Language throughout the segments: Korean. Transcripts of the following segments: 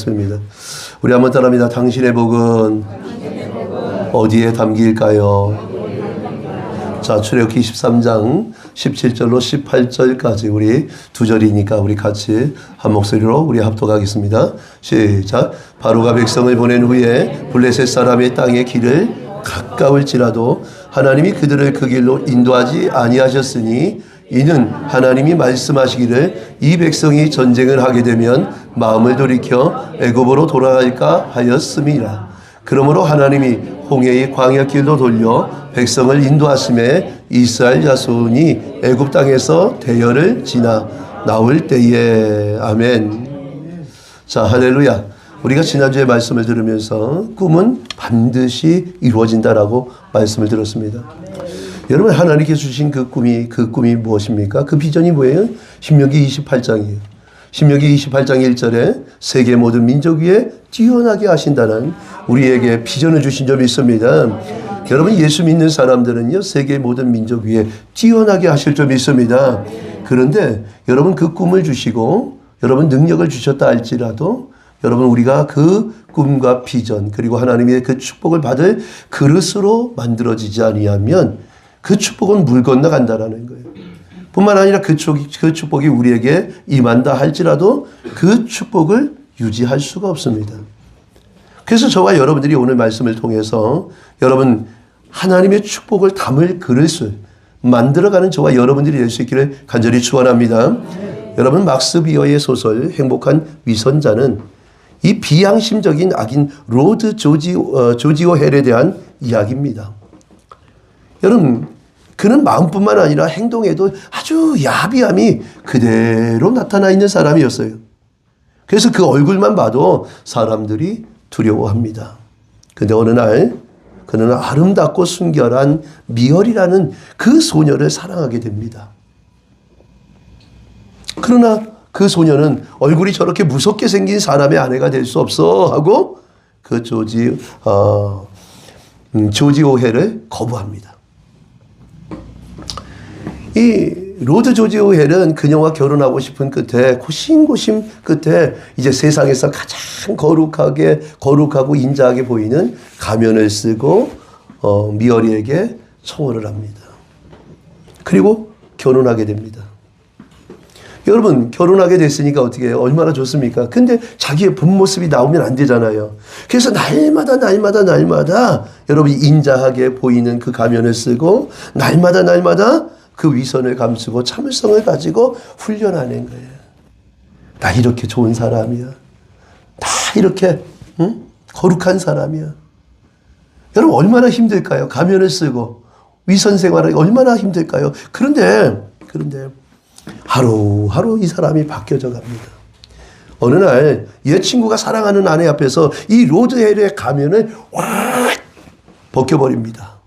입니다. 우리 한번 따라합니다. 당신의 복은 어디에 담길까요? 자, 출애굽기 23장 17절로 18절까지 우리 두 절이니까 우리 같이 한 목소리로 우리 합독하겠습니다. 시작. 바로가 백성을 보낸 후에 블레셋 사람의 땅의 길을 가까울지라도 하나님이 그들을 그 길로 인도하지 아니하셨으니 이는 하나님이 말씀하시기를 이 백성이 전쟁을 하게 되면 마음을 돌이켜 애굽으로 돌아갈까 하였음이라. 그러므로 하나님이 홍해의 광야 길로 돌려 백성을 인도하심에 이스라엘 자손이 애굽 땅에서 대열을 지나 나올 때에. 아멘. 자, 할렐루야. 우리가 지난주에 말씀을 들으면서 꿈은 반드시 이루어진다라고 말씀을 들었습니다. 여러분, 하나님께서 주신 그 꿈이 무엇입니까? 그 비전이 뭐예요? 신명기 28장이에요. 신명기 28장 1절에 세계 모든 민족 위에 뛰어나게 하신다는 우리에게 비전을 주신 점이 있습니다. 여러분, 예수 믿는 사람들은요, 세계 모든 민족 위에 뛰어나게 하실 점이 있습니다. 그런데 여러분, 그 꿈을 주시고 여러분 능력을 주셨다 할지라도 여러분, 우리가 그 꿈과 비전 그리고 하나님의 그 축복을 받을 그릇으로 만들어지지 아니하면 그 축복은 물 건너간다라는 거예요. 뿐만 아니라 그 축복이 우리에게 임한다 할지라도 그 축복을 유지할 수가 없습니다. 그래서 저와 여러분들이 오늘 말씀을 통해서 여러분 하나님의 축복을 담을 그릇을 만들어가는 저와 여러분들이 될 수 있기를 간절히 축원합니다. 여러분, 막스 비어의 소설 행복한 위선자는 이 비양심적인 악인 로드 조지오 헬에 대한 이야기입니다. 여러분, 그는 마음뿐만 아니라 행동에도 아주 야비함이 그대로 나타나 있는 사람이었어요. 그래서 그 얼굴만 봐도 사람들이 두려워합니다. 근데 어느 날 그는 아름답고 순결한 미얼이라는 그 소녀를 사랑하게 됩니다. 그러나 그 소녀는 얼굴이 저렇게 무섭게 생긴 사람의 아내가 될 수 없어 하고 그 조지오 헬을 거부합니다. 이 로드 조지오 헬은 그녀와 결혼하고 싶은 끝에 고심고심 끝에 이제 세상에서 가장 거룩하고 인자하게 보이는 가면을 쓰고 미어리에게 청혼을 합니다. 그리고 결혼하게 됩니다. 여러분, 결혼하게 됐으니까 어떻게 해요? 얼마나 좋습니까? 근데 자기의 본 모습이 나오면 안 되잖아요. 그래서 날마다 여러분이 인자하게 보이는 그 가면을 쓰고 날마다 그 위선을 감추고 참을성을 가지고 훈련하는 거예요. 나 이렇게 좋은 사람이야. 나 이렇게 거룩한 사람이야. 여러분, 얼마나 힘들까요? 가면을 쓰고 위선 생활하기 얼마나 힘들까요? 그런데 하루하루 이 사람이 바뀌어져 갑니다. 어느 날 옛 친구가 사랑하는 아내 앞에서 이 로드 헬의 가면을 확 벗겨버립니다.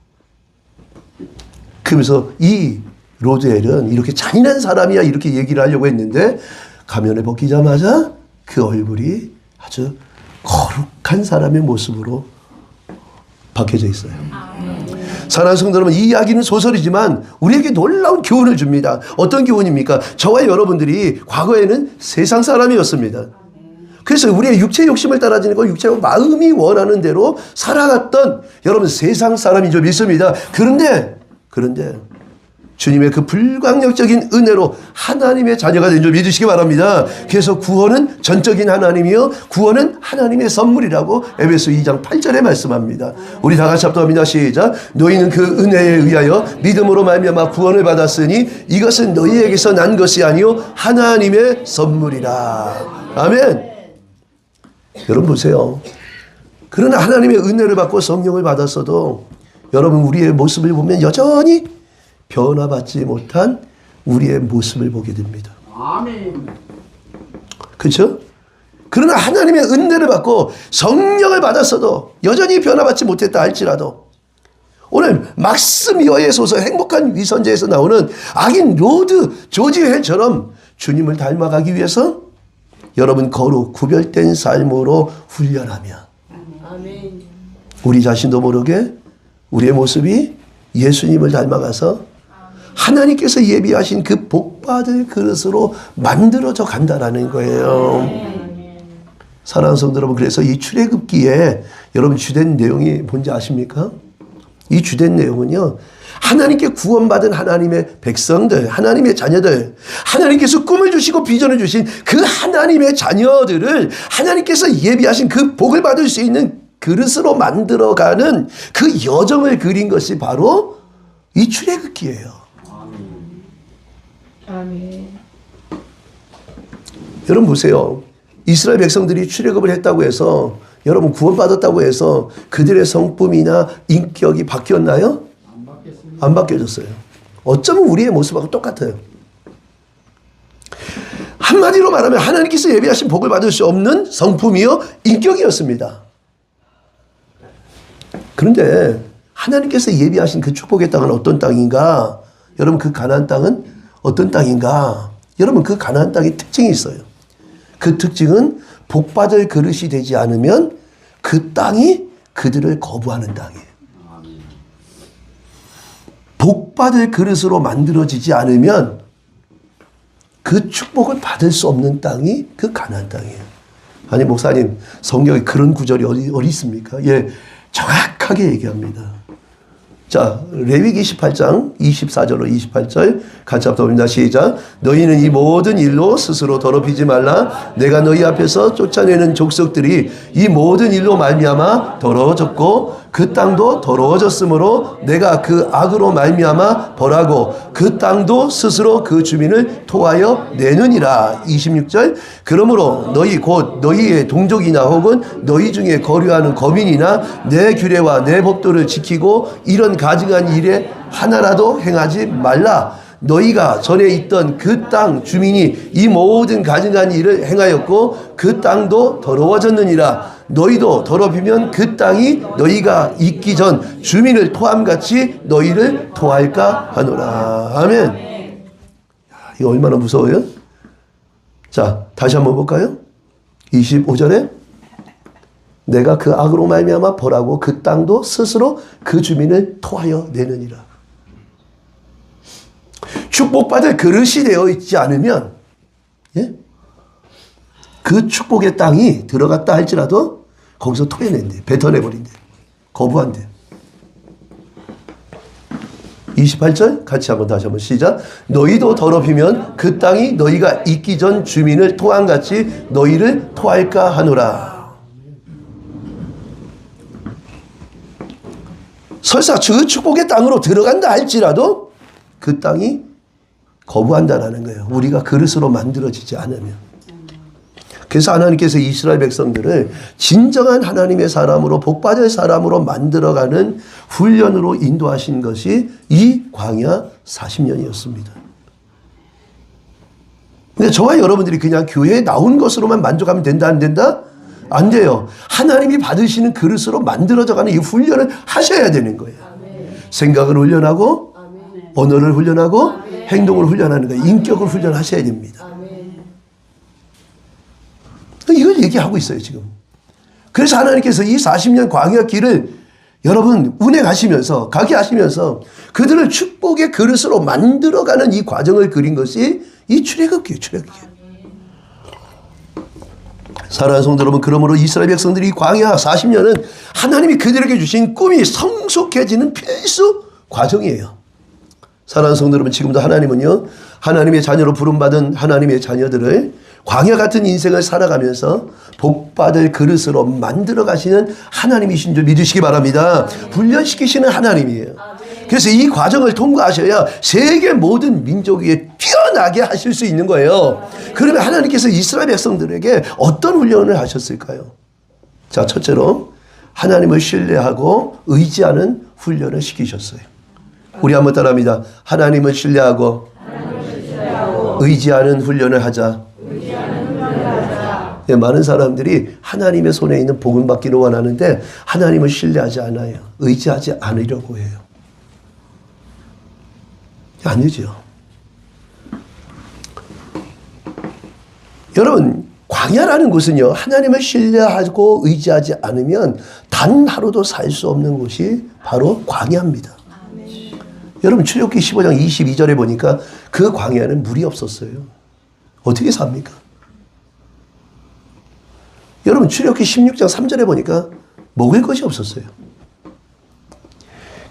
그러면서 이 로드 헬은 이렇게 잔인한 사람이야 이렇게 얘기를 하려고 했는데 가면을 벗기자마자 그 얼굴이 아주 거룩한 사람의 모습으로 바뀌어져 있어요. 사랑하는 성도 여러분, 이 이야기는 소설이지만 우리에게 놀라운 교훈을 줍니다. 어떤 교훈입니까? 저와 여러분들이 과거에는 세상 사람이었습니다. 그래서 우리의 육체 욕심을 따라지는 육체와 마음이 원하는 대로 살아갔던 여러분 세상 사람인 줄 믿습니다. 그런데 주님의 그 불강력적인 은혜로 하나님의 자녀가 된 줄 믿으시기 바랍니다. 그래서 구원은 전적인 하나님이요 구원은 하나님의 선물이라고 에베소 2장 8절에 말씀합니다. 우리 다 같이 합독합니다. 시작. 너희는 그 은혜에 의하여 믿음으로 말미암아 구원을 받았으니 이것은 너희에게서 난 것이 아니요 하나님의 선물이라. 아멘. 여러분 보세요. 그러나 하나님의 은혜를 받고 성령을 받았어도 여러분 우리의 모습을 보면 여전히 변화받지 못한 우리의 모습을 보게 됩니다. 아멘. 그렇죠? 그러나 하나님의 은혜를 받고 성령을 받았어도 여전히 변화받지 못했다 할지라도 오늘 막스 미어의 소설 행복한 위선자에서 나오는 악인 로드 조지오 헬처럼 주님을 닮아가기 위해서 여러분 거룩 구별된 삶으로 훈련하며 아멘. 우리 자신도 모르게 우리의 모습이 예수님을 닮아가서 하나님께서 예비하신 그 복받을 그릇으로 만들어져 간다라는 거예요. 사랑하는 성도 여러분, 그래서 이 출애굽기에 여러분 주된 내용이 뭔지 아십니까? 이 주된 내용은요, 하나님께 구원받은 하나님의 백성들, 하나님의 자녀들, 하나님께서 꿈을 주시고 비전을 주신 그 하나님의 자녀들을 하나님께서 예비하신 그 복을 받을 수 있는 그릇으로 만들어가는 그 여정을 그린 것이 바로 이 출애굽기예요. 아멘. 여러분 보세요. 이스라엘 백성들이 출애굽을 했다고 해서, 여러분 구원받았다고 해서 그들의 성품이나 인격이 바뀌었나요? 안 바뀌어졌어요. 어쩌면 우리의 모습하고 똑같아요. 한마디로 말하면 하나님께서 예비하신 복을 받을 수 없는 성품이요 인격이었습니다. 그런데 하나님께서 예비하신 그 축복의 땅은 어떤 땅인가? 여러분 그 가나안 땅은 어떤 땅인가? 여러분 그 가나안 땅의 특징이 있어요. 그 특징은 복받을 그릇이 되지 않으면 그 땅이 그들을 거부하는 땅이에요. 복받을 그릇으로 만들어지지 않으면 그 축복을 받을 수 없는 땅이 그 가나안 땅이에요. 아니 목사님, 성경에 그런 구절이 어디 있습니까? 예, 정확하게 얘기합니다. 자, 레위기 18장 24절로 28절 같이 합독 합니다. 시작. 너희는 이 모든 일로 스스로 더럽히지 말라. 내가 너희 앞에서 쫓아내는 족속들이 이 모든 일로 말미암아 더러워졌고 그 땅도 더러워졌으므로 내가 그 악으로 말미암아 벌하고 그 땅도 스스로 그 주민을 토하여 내느니라. 26절. 그러므로 너희 곧 너희의 동족이나 혹은 너희 중에 거류하는 거민이나 내 규례와 내 법도를 지키고 이런 가증한 일에 하나라도 행하지 말라. 너희가 전에 있던 그 땅 주민이 이 모든 가증한 일을 행하였고 그 땅도 더러워졌느니라. 너희도 더럽히면 그 땅이 너희가 있기 전 주민을 토함같이 너희를 토할까 하노라. 아멘. 이거 얼마나 무서워요? 자, 다시 한번 볼까요? 25절에 내가 그 악으로 말미암아 벌하고 그 땅도 스스로 그 주민을 토하여 내느니라. 축복받을 그릇이 되어 있지 않으면, 예? 그 축복의 땅이 들어갔다 할지라도 거기서 토해낸대, 뱉어내버린대, 거부한대. 28절 같이 한번 다시 한번 시작. 너희도 더럽히면 그 땅이 너희가 있기 전 주민을 토함같이 너희를 토할까 하노라. 설사 그 축복의 땅으로 들어간다 할지라도 그 땅이 거부한다는 거예요. 우리가 그릇으로 만들어지지 않으면. 그래서 하나님께서 이스라엘 백성들을 진정한 하나님의 사람으로 복받을 사람으로 만들어가는 훈련으로 인도하신 것이 이 광야 40년이었습니다. 근데 저와 여러분들이 그냥 교회에 나온 것으로만 만족하면 된다 안 된다? 안 돼요. 하나님이 받으시는 그릇으로 만들어져가는 이 훈련을 하셔야 되는 거예요. 생각을 훈련하고 언어를 훈련하고 행동을 훈련하는 거예요. 인격을 훈련하셔야 됩니다. 이걸 얘기하고 있어요, 지금. 그래서 하나님께서 이 40년 광야 길을 여러분 운행하시면서, 가게 하시면서 그들을 축복의 그릇으로 만들어가는 이 과정을 그린 것이 이 출애굽기예요, 출애굽기. 사랑하는 성도 여러분, 그러므로 이스라엘 백성들이 광야 40년은 하나님이 그들에게 주신 꿈이 성숙해지는 필수 과정이에요. 사랑하는 성도 여러분, 지금도 하나님은요, 하나님의 자녀로 부름받은 하나님의 자녀들을 광야 같은 인생을 살아가면서 복받을 그릇으로 만들어 가시는 하나님이신 줄 믿으시기 바랍니다. 훈련시키시는 하나님이에요. 그래서 이 과정을 통과하셔야 세계 모든 민족 위에 뛰어나게 하실 수 있는 거예요. 그러면 하나님께서 이스라엘 백성들에게 어떤 훈련을 하셨을까요? 자, 첫째로 하나님을 신뢰하고 의지하는 훈련을 시키셨어요. 우리 한번 따라합니다. 하나님을 신뢰하고 의지하는 훈련을 하자. 예, 많은 사람들이 하나님의 손에 있는 복을 받기를 원하는데 하나님을 신뢰하지 않아요. 의지하지 않으려고 해요. 아니죠. 여러분, 광야라는 곳은요, 하나님을 신뢰하고 의지하지 않으면 단 하루도 살 수 없는 곳이 바로 광야입니다. 여러분, 출애굽기 15장 22절에 보니까 그 광야는 물이 없었어요. 어떻게 삽니까? 여러분 출애굽기 16장 3절에 보니까 먹을 것이 없었어요.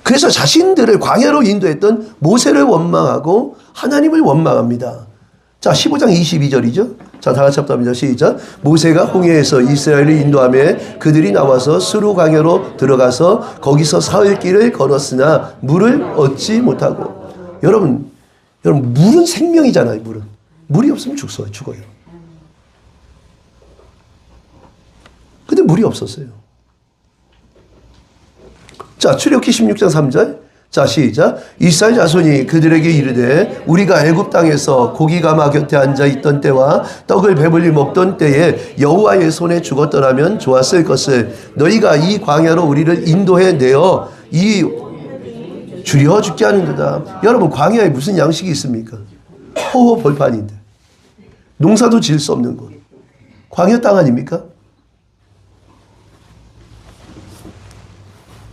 그래서 자신들을 광야로 인도했던 모세를 원망하고 하나님을 원망합니다. 자, 15장 22절이죠. 자, 다 같이 합답니다. 시작. 모세가 홍해에서 이스라엘을 인도하며 그들이 나와서 스루 광야로 들어가서 거기서 사흘 길을 걸었으나 물을 얻지 못하고. 여러분 물은 생명이잖아요. 물이 없으면 죽어요. 근데 물이 없었어요. 자, 출애굽기 16장 3절. 자, 시작. 이스라엘 자손이 그들에게 이르되 우리가 애굽 땅에서 고기가마 곁에 앉아 있던 때와 떡을 배불리 먹던 때에 여호와의 손에 죽었더라면 좋았을 것을 너희가 이 광야로 우리를 인도해 내어 이 줄여 죽게 하는도다. 여러분 광야에 무슨 양식이 있습니까? 허허 벌판인데 농사도 지을 수 없는 곳. 광야 땅 아닙니까?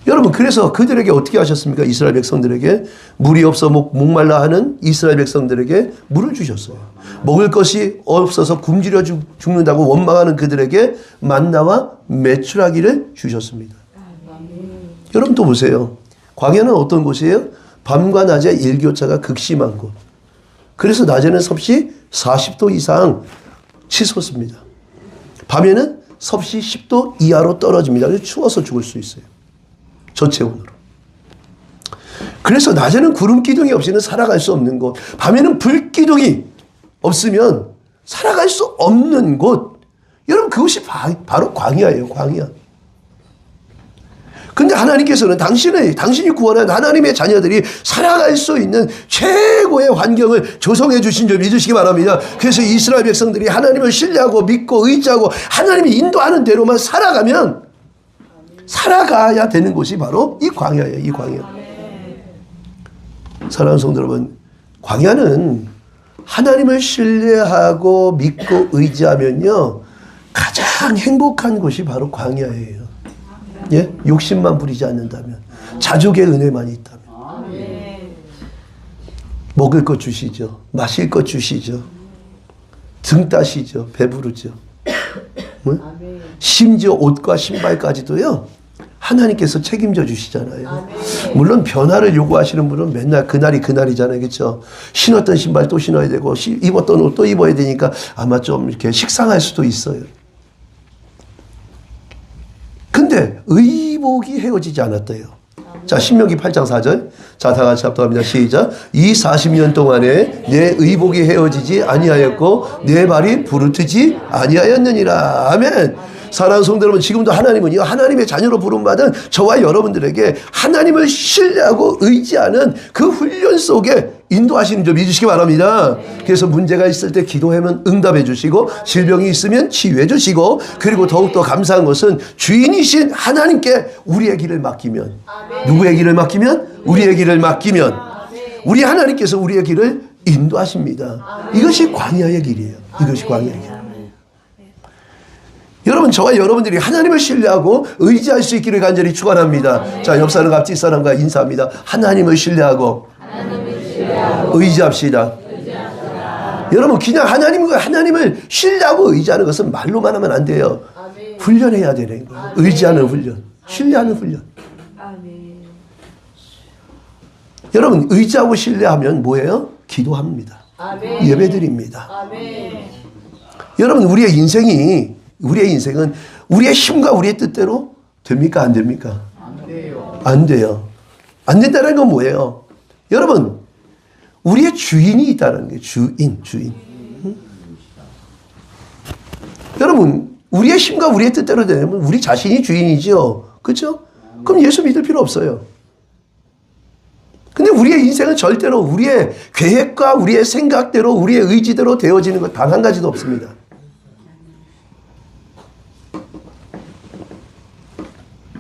여러분 그래서 그들에게 어떻게 하셨습니까? 이스라엘 백성들에게 물이 없어 목말라 하는 이스라엘 백성들에게 물을 주셨어요. 먹을 것이 없어서 굶주려 죽는다고 원망하는 그들에게 만나와 메추라기를 주셨습니다. 여러분 또 보세요. 광야는 어떤 곳이에요? 밤과 낮에 일교차가 극심한 곳. 그래서 낮에는 섭씨 40도 이상 치솟습니다. 밤에는 섭씨 10도 이하로 떨어집니다. 그래서 추워서 죽을 수 있어요. 저체온으로. 그래서 낮에는 구름 기둥이 없이는 살아갈 수 없는 곳, 밤에는 불 기둥이 없으면 살아갈 수 없는 곳. 여러분 그것이 바로 광야예요. 광야. 근데 하나님께서는 당신이 구원한 하나님의 자녀들이 살아갈 수 있는 최고의 환경을 조성해 주신 줄 믿으시기 바랍니다. 그래서 이스라엘 백성들이 하나님을 신뢰하고 믿고 의지하고 하나님이 인도하는 대로만 살아가야 되는 곳이 바로 이 광야예요. 이 광야. 사랑하는 성도 여러분, 광야는 하나님을 신뢰하고 믿고 의지하면요 가장 행복한 곳이 바로 광야예요. 예? 욕심만 부리지 않는다면, 자족의 은혜만 있다면. 먹을 것 주시죠. 마실 것 주시죠. 등 따시죠. 배부르죠. 응? 심지어 옷과 신발까지도요 하나님께서 책임져 주시잖아요. 물론 변화를 요구하시는 분은 맨날 그날이 그날이잖아요. 그렇죠? 신었던 신발 또 신어야 되고 입었던 옷 또 입어야 되니까 아마 좀 이렇게 식상할 수도 있어요. 근데 의복이 헤어지지 않았대요. 자, 신명기 8장 4절. 자, 다 같이 합독합니다. 시작. 이 40년 동안에 내 의복이 헤어지지 아니하였고 내 발이 부르트지 아니하였느니라. 아멘. 사랑하는 성도 여러분, 지금도 하나님은요 하나님의 자녀로 부름받은 저와 여러분들에게 하나님을 신뢰하고 의지하는 그 훈련 속에 인도하시는 줄 믿으시기 바랍니다. 그래서 문제가 있을 때 기도하면 응답해 주시고 질병이 있으면 치유해 주시고, 그리고 더욱더 감사한 것은 주인이신 하나님께 우리의 길을 맡기면, 누구의 길을 맡기면? 우리의 길을 맡기면 우리 하나님께서 우리의 길을 인도하십니다. 이것이 광야의 길이에요. 이것이 광야의 길. 여러분 저와 여러분들이 하나님을 신뢰하고 의지할 수 있기를 간절히 축원합니다. 자, 옆 사람 앞집 사람과 인사합니다. 하나님을 신뢰하고 의지합시다. 여러분 그냥 하나님을 신뢰하고 의지하는 것은 말로만 하면 안 돼요. 훈련해야 되는 거예요. 의지하는 훈련, 신뢰하는 훈련. 여러분 의지하고 신뢰하면 뭐예요? 기도합니다. 예배드립니다. 여러분 우리의 인생은 우리의 힘과 우리의 뜻대로 됩니까? 안 됩니까? 안 돼요. 안 돼요. 안 된다는 건 뭐예요? 여러분, 우리의 주인이 있다는 게 주인. 여러분, 우리의 힘과 우리의 뜻대로 되면 우리 자신이 주인이죠. 그렇죠? 그럼 예수 믿을 필요 없어요. 근데 우리의 인생은 절대로 우리의 계획과 우리의 생각대로 우리의 의지대로 되어지는 것 단 한 가지도 없습니다.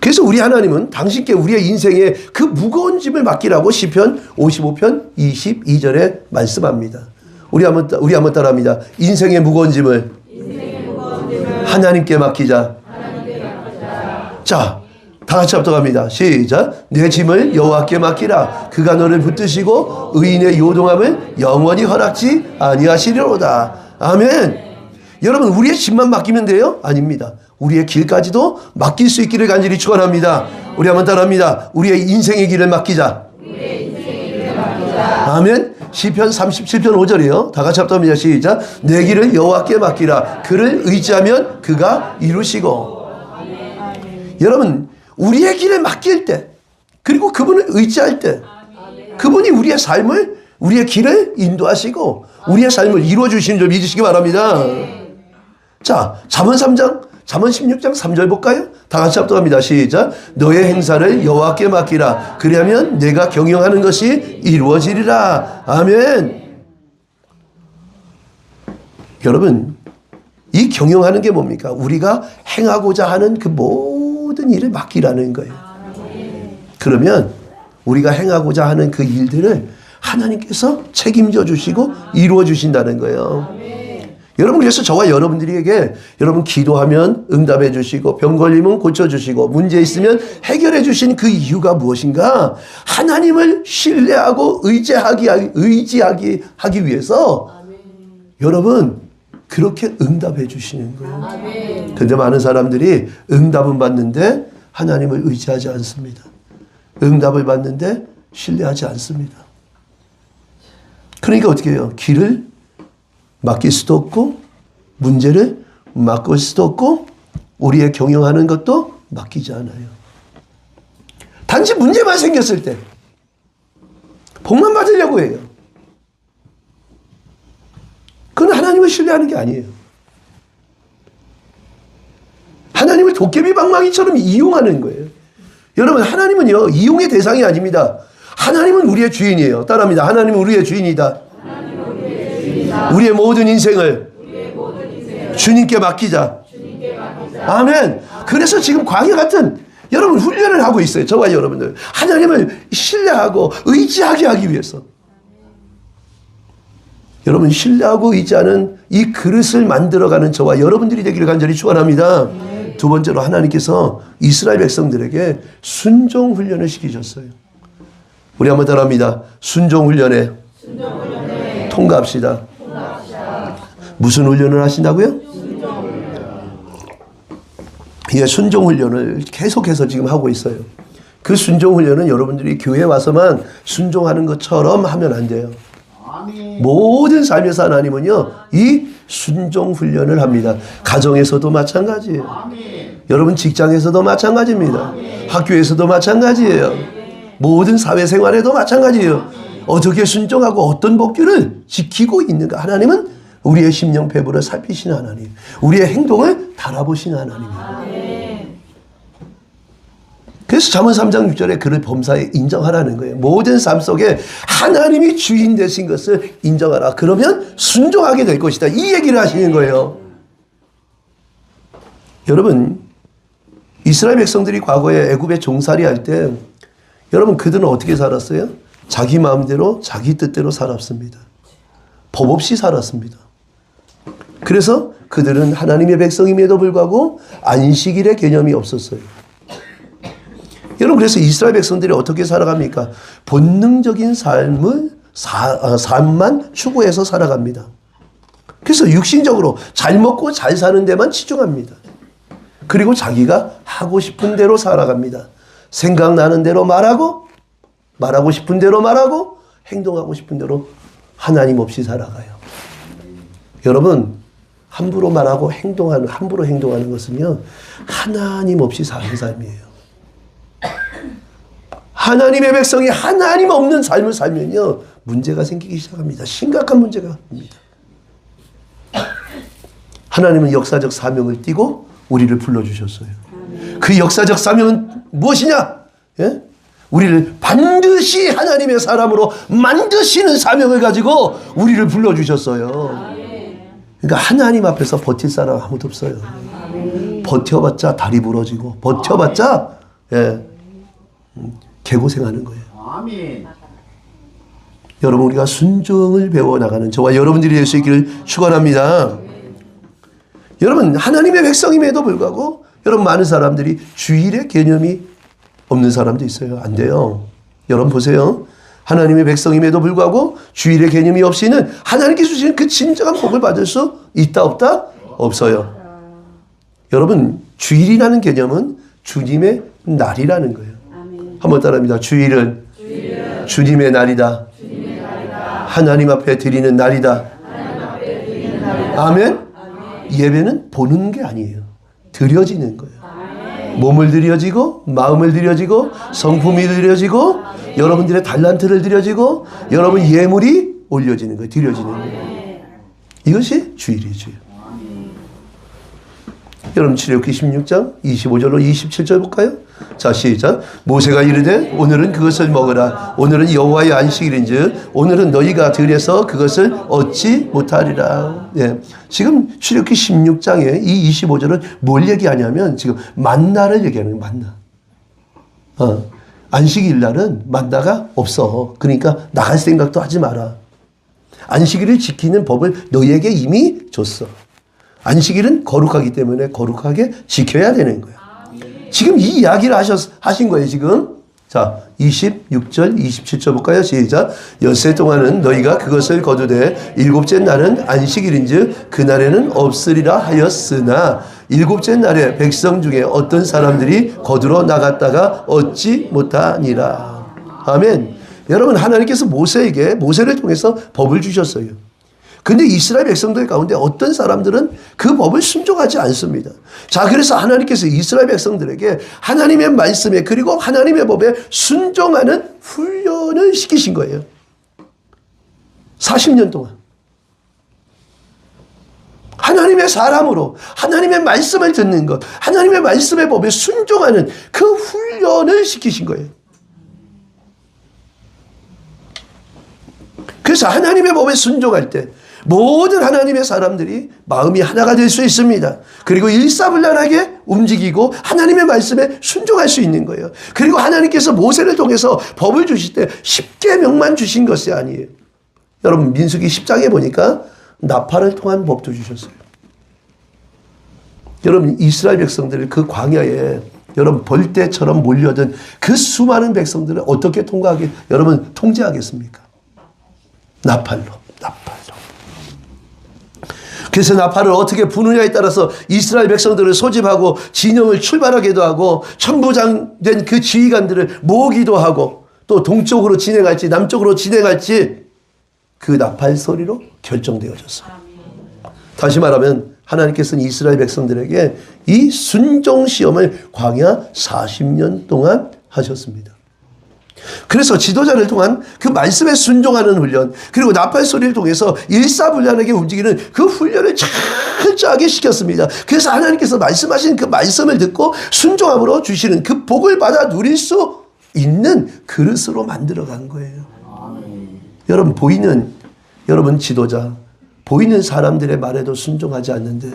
그래서 우리 하나님은 당신께 우리의 인생의 그 무거운 짐을 맡기라고 시편 55편 22절에 말씀합니다. 우리 한번 따라합니다. 인생의 무거운 짐을 하나님께 맡기자. 자, 다 같이 합독합니다. 시작. 내 짐을 여호와께 맡기라. 그가 너를 붙드시고 의인의 요동함을 영원히 허락지 아니하시리로다. 아멘. 여러분 우리의 짐만 맡기면 돼요? 아닙니다. 우리의 길까지도 맡길 수 있기를 간절히 축원합니다. 우리 한번 따라합니다. 우리의 인생의 길을 맡기자. 아멘. 시편 37편 5절이에요. 다 같이 합독합니다. 시작. 내 길을 여호와께 맡기라. 그를 의지하면 그가 이루시고. 여러분, 우리의 길을 맡길 때, 그리고 그분을 의지할 때, 그분이 우리의 삶을, 우리의 길을 인도하시고 우리의 삶을 이루어주시는 줄 믿으시기 바랍니다. 자, 잠언 3장, 잠언 16장 3절 볼까요? 다 같이 합독합니다. 시작. 너의 행사를 여호와께 맡기라. 그리하면 내가 경영하는 것이 이루어지리라. 아멘. 여러분, 이 경영하는 게 뭡니까? 우리가 행하고자 하는 그 모든 일을 맡기라는 거예요. 그러면 우리가 행하고자 하는 그 일들을 하나님께서 책임져 주시고 이루어 주신다는 거예요. 여러분, 그래서 저와 여러분들에게 여러분 기도하면 응답해 주시고 병 걸리면 고쳐 주시고 문제 있으면 해결해 주신 그 이유가 무엇인가? 하나님을 신뢰하고 의지하기 위해서 여러분 그렇게 응답해 주시는 거예요. 그런데 많은 사람들이 응답은 받는데 하나님을 의지하지 않습니다. 응답을 받는데 신뢰하지 않습니다. 그러니까 어떻게 해요? 길을 맡길 수도 없고 문제를 맡길 수도 없고 우리의 경영하는 것도 맡기지 않아요. 단지 문제만 생겼을 때 복만 받으려고 해요. 그건 하나님을 신뢰하는 게 아니에요. 하나님을 도깨비 방망이처럼 이용하는 거예요. 여러분, 하나님은요 이용의 대상이 아닙니다. 하나님은 우리의 주인이에요. 따라합니다. 하나님은 우리의 주인이다. 우리의 모든 인생을 주님께 맡기자. 아멘. 그래서 지금 광야 같은 여러분 훈련을 하고 있어요. 저와 여러분들. 하나님을 신뢰하고 의지하게 하기 위해서. 여러분, 신뢰하고 의지하는 이 그릇을 만들어가는 저와 여러분들이 되기를 간절히 축원합니다. 두 번째로 하나님께서 이스라엘 백성들에게 순종 훈련을 시키셨어요. 우리 한번 따라합니다. 순종 훈련에 통과합시다. 무슨 훈련을 하신다고요? 예, 순종 훈련을 계속해서 지금 하고 있어요. 그 순종 훈련은 여러분들이 교회에 와서만 순종하는 것처럼 하면 안 돼요. 모든 삶에서 하나님은요 이 순종 훈련을 합니다. 가정에서도 마찬가지예요. 여러분 직장에서도 마찬가지입니다. 학교에서도 마찬가지예요. 모든 사회생활에도 마찬가지예요. 어떻게 순종하고 어떤 법규를 지키고 있는가? 하나님은 우리의 심령 배부를 살피시는 하나님, 우리의 행동을 달아보시는 하나님이에요. 그래서 잠언 3장 6절에 그를 범사에 인정하라는 거예요. 모든 삶 속에 하나님이 주인 되신 것을 인정하라. 그러면 순종하게 될 것이다. 이 얘기를 하시는 거예요. 여러분, 이스라엘 백성들이 과거에 애굽에 종살이 할 때 여러분 그들은 어떻게 살았어요? 자기 마음대로 자기 뜻대로 살았습니다. 법 없이 살았습니다. 그래서 그들은 하나님의 백성임에도 불구하고 안식일의 개념이 없었어요. 여러분, 그래서 이스라엘 백성들이 어떻게 살아갑니까? 본능적인 삶만 추구해서 살아갑니다. 그래서 육신적으로 잘 먹고 잘 사는 데만 치중합니다. 그리고 자기가 하고 싶은 대로 살아갑니다. 생각나는 대로 말하고 싶은 대로 말하고 행동하고 싶은 대로 하나님 없이 살아가요. 여러분, 함부로 말하고 함부로 행동하는 것은요 하나님 없이 사는 삶이에요. 하나님의 백성이 하나님 없는 삶을 살면요 문제가 생기기 시작합니다. 심각한 문제가 옵니다. 하나님은 역사적 사명을 띠고 우리를 불러주셨어요. 그 역사적 사명은 무엇이냐? 예? 우리를 반드시 하나님의 사람으로 만드시는 사명을 가지고 우리를 불러주셨어요. 그러니까 하나님 앞에서 버틸 사람 아무도 없어요. 버텨봤자 다리 부러지고 버텨봤자 개고생하는 거예요. 아멘. 여러분, 우리가 순종을 배워나가는 저와 여러분들이 될 수 있기를 축원합니다. 여러분, 하나님의 백성임에도 불구하고 여러분 많은 사람들이 주일의 개념이 없는 사람도 있어요. 안 돼요. 여러분 보세요. 하나님의 백성임에도 불구하고 주일의 개념이 없이는 하나님께 주시는 그 진정한 복을 받을 수 있다 없다? 없어요. 여러분, 주일이라는 개념은 주님의 날이라는 거예요. 한번 따라합니다. 주일은 주님의 날이다. 하나님 앞에 드리는 날이다. 아멘. 예배는 보는 게 아니에요. 드려지는 거예요. 몸을 드려지고 마음을 드려지고 성품이 드려지고 여러분들의 달란트를 드려지고 여러분 예물이 올려지는 거예요. 드려지는 거예요. 이것이 주일이죠. 여러분 출애굽기 16장 25절로 27절 볼까요? 자, 시작. 모세가 이르되 오늘은 그것을 먹으라. 오늘은 여호와의 안식일인즉 오늘은 너희가 들에서 그것을 얻지 못하리라. 예. 지금 출애굽기 16장에 이 25절은 뭘 얘기하냐면 지금 만나를 얘기하는 거예요. 만나. 안식일 날은 만나가 없어. 그러니까 나갈 생각도 하지 마라. 안식일을 지키는 법을 너희에게 이미 줬어. 안식일은 거룩하기 때문에 거룩하게 지켜야 되는 거예요. 지금 이 이야기를 하신 거예요, 지금. 자, 26절, 27절 볼까요? 시작. 엿새 동안은 너희가 그것을 거두되 일곱째 날은 안식일인즉 그날에는 없으리라 하였으나 일곱째 날에 백성 중에 어떤 사람들이 거두러 나갔다가 얻지 못하니라. 아멘. 여러분, 하나님께서 모세를 통해서 법을 주셨어요. 근데 이스라엘 백성들 가운데 어떤 사람들은 그 법을 순종하지 않습니다. 자, 그래서 하나님께서 이스라엘 백성들에게 하나님의 말씀에 그리고 하나님의 법에 순종하는 훈련을 시키신 거예요. 40년 동안. 하나님의 사람으로 하나님의 말씀을 듣는 것, 하나님의 말씀의 법에 순종하는 그 훈련을 시키신 거예요. 그래서 하나님의 법에 순종할 때 모든 하나님의 사람들이 마음이 하나가 될 수 있습니다. 그리고 일사불란하게 움직이고 하나님의 말씀에 순종할 수 있는 거예요. 그리고 하나님께서 모세를 통해서 법을 주실 때 10계명만 주신 것이 아니에요. 여러분, 민수기 10장에 보니까 나팔을 통한 법도 주셨어요. 여러분, 이스라엘 백성들을 그 광야에 여러분 벌떼처럼 몰려든 그 수많은 백성들을 어떻게 여러분 통제하겠습니까? 나팔로. 그래서 나팔을 어떻게 부느냐에 따라서 이스라엘 백성들을 소집하고 진영을 출발하기도 하고 천부장된 그 지휘관들을 모으기도 하고 또 동쪽으로 진행할지 남쪽으로 진행할지 그 나팔 소리로 결정되어졌어요. 다시 말하면 하나님께서는 이스라엘 백성들에게 이 순종 시험을 광야 40년 동안 하셨습니다. 그래서 지도자를 통한 그 말씀에 순종하는 훈련, 그리고 나팔 소리를 통해서 일사불란하게 움직이는 그 훈련을 철저하게 시켰습니다. 그래서 하나님께서 말씀하신 그 말씀을 듣고 순종함으로 주시는 그 복을 받아 누릴 수 있는 그릇으로 만들어간 거예요. 여러분, 여러분 지도자, 보이는 사람들의 말에도 순종하지 않는데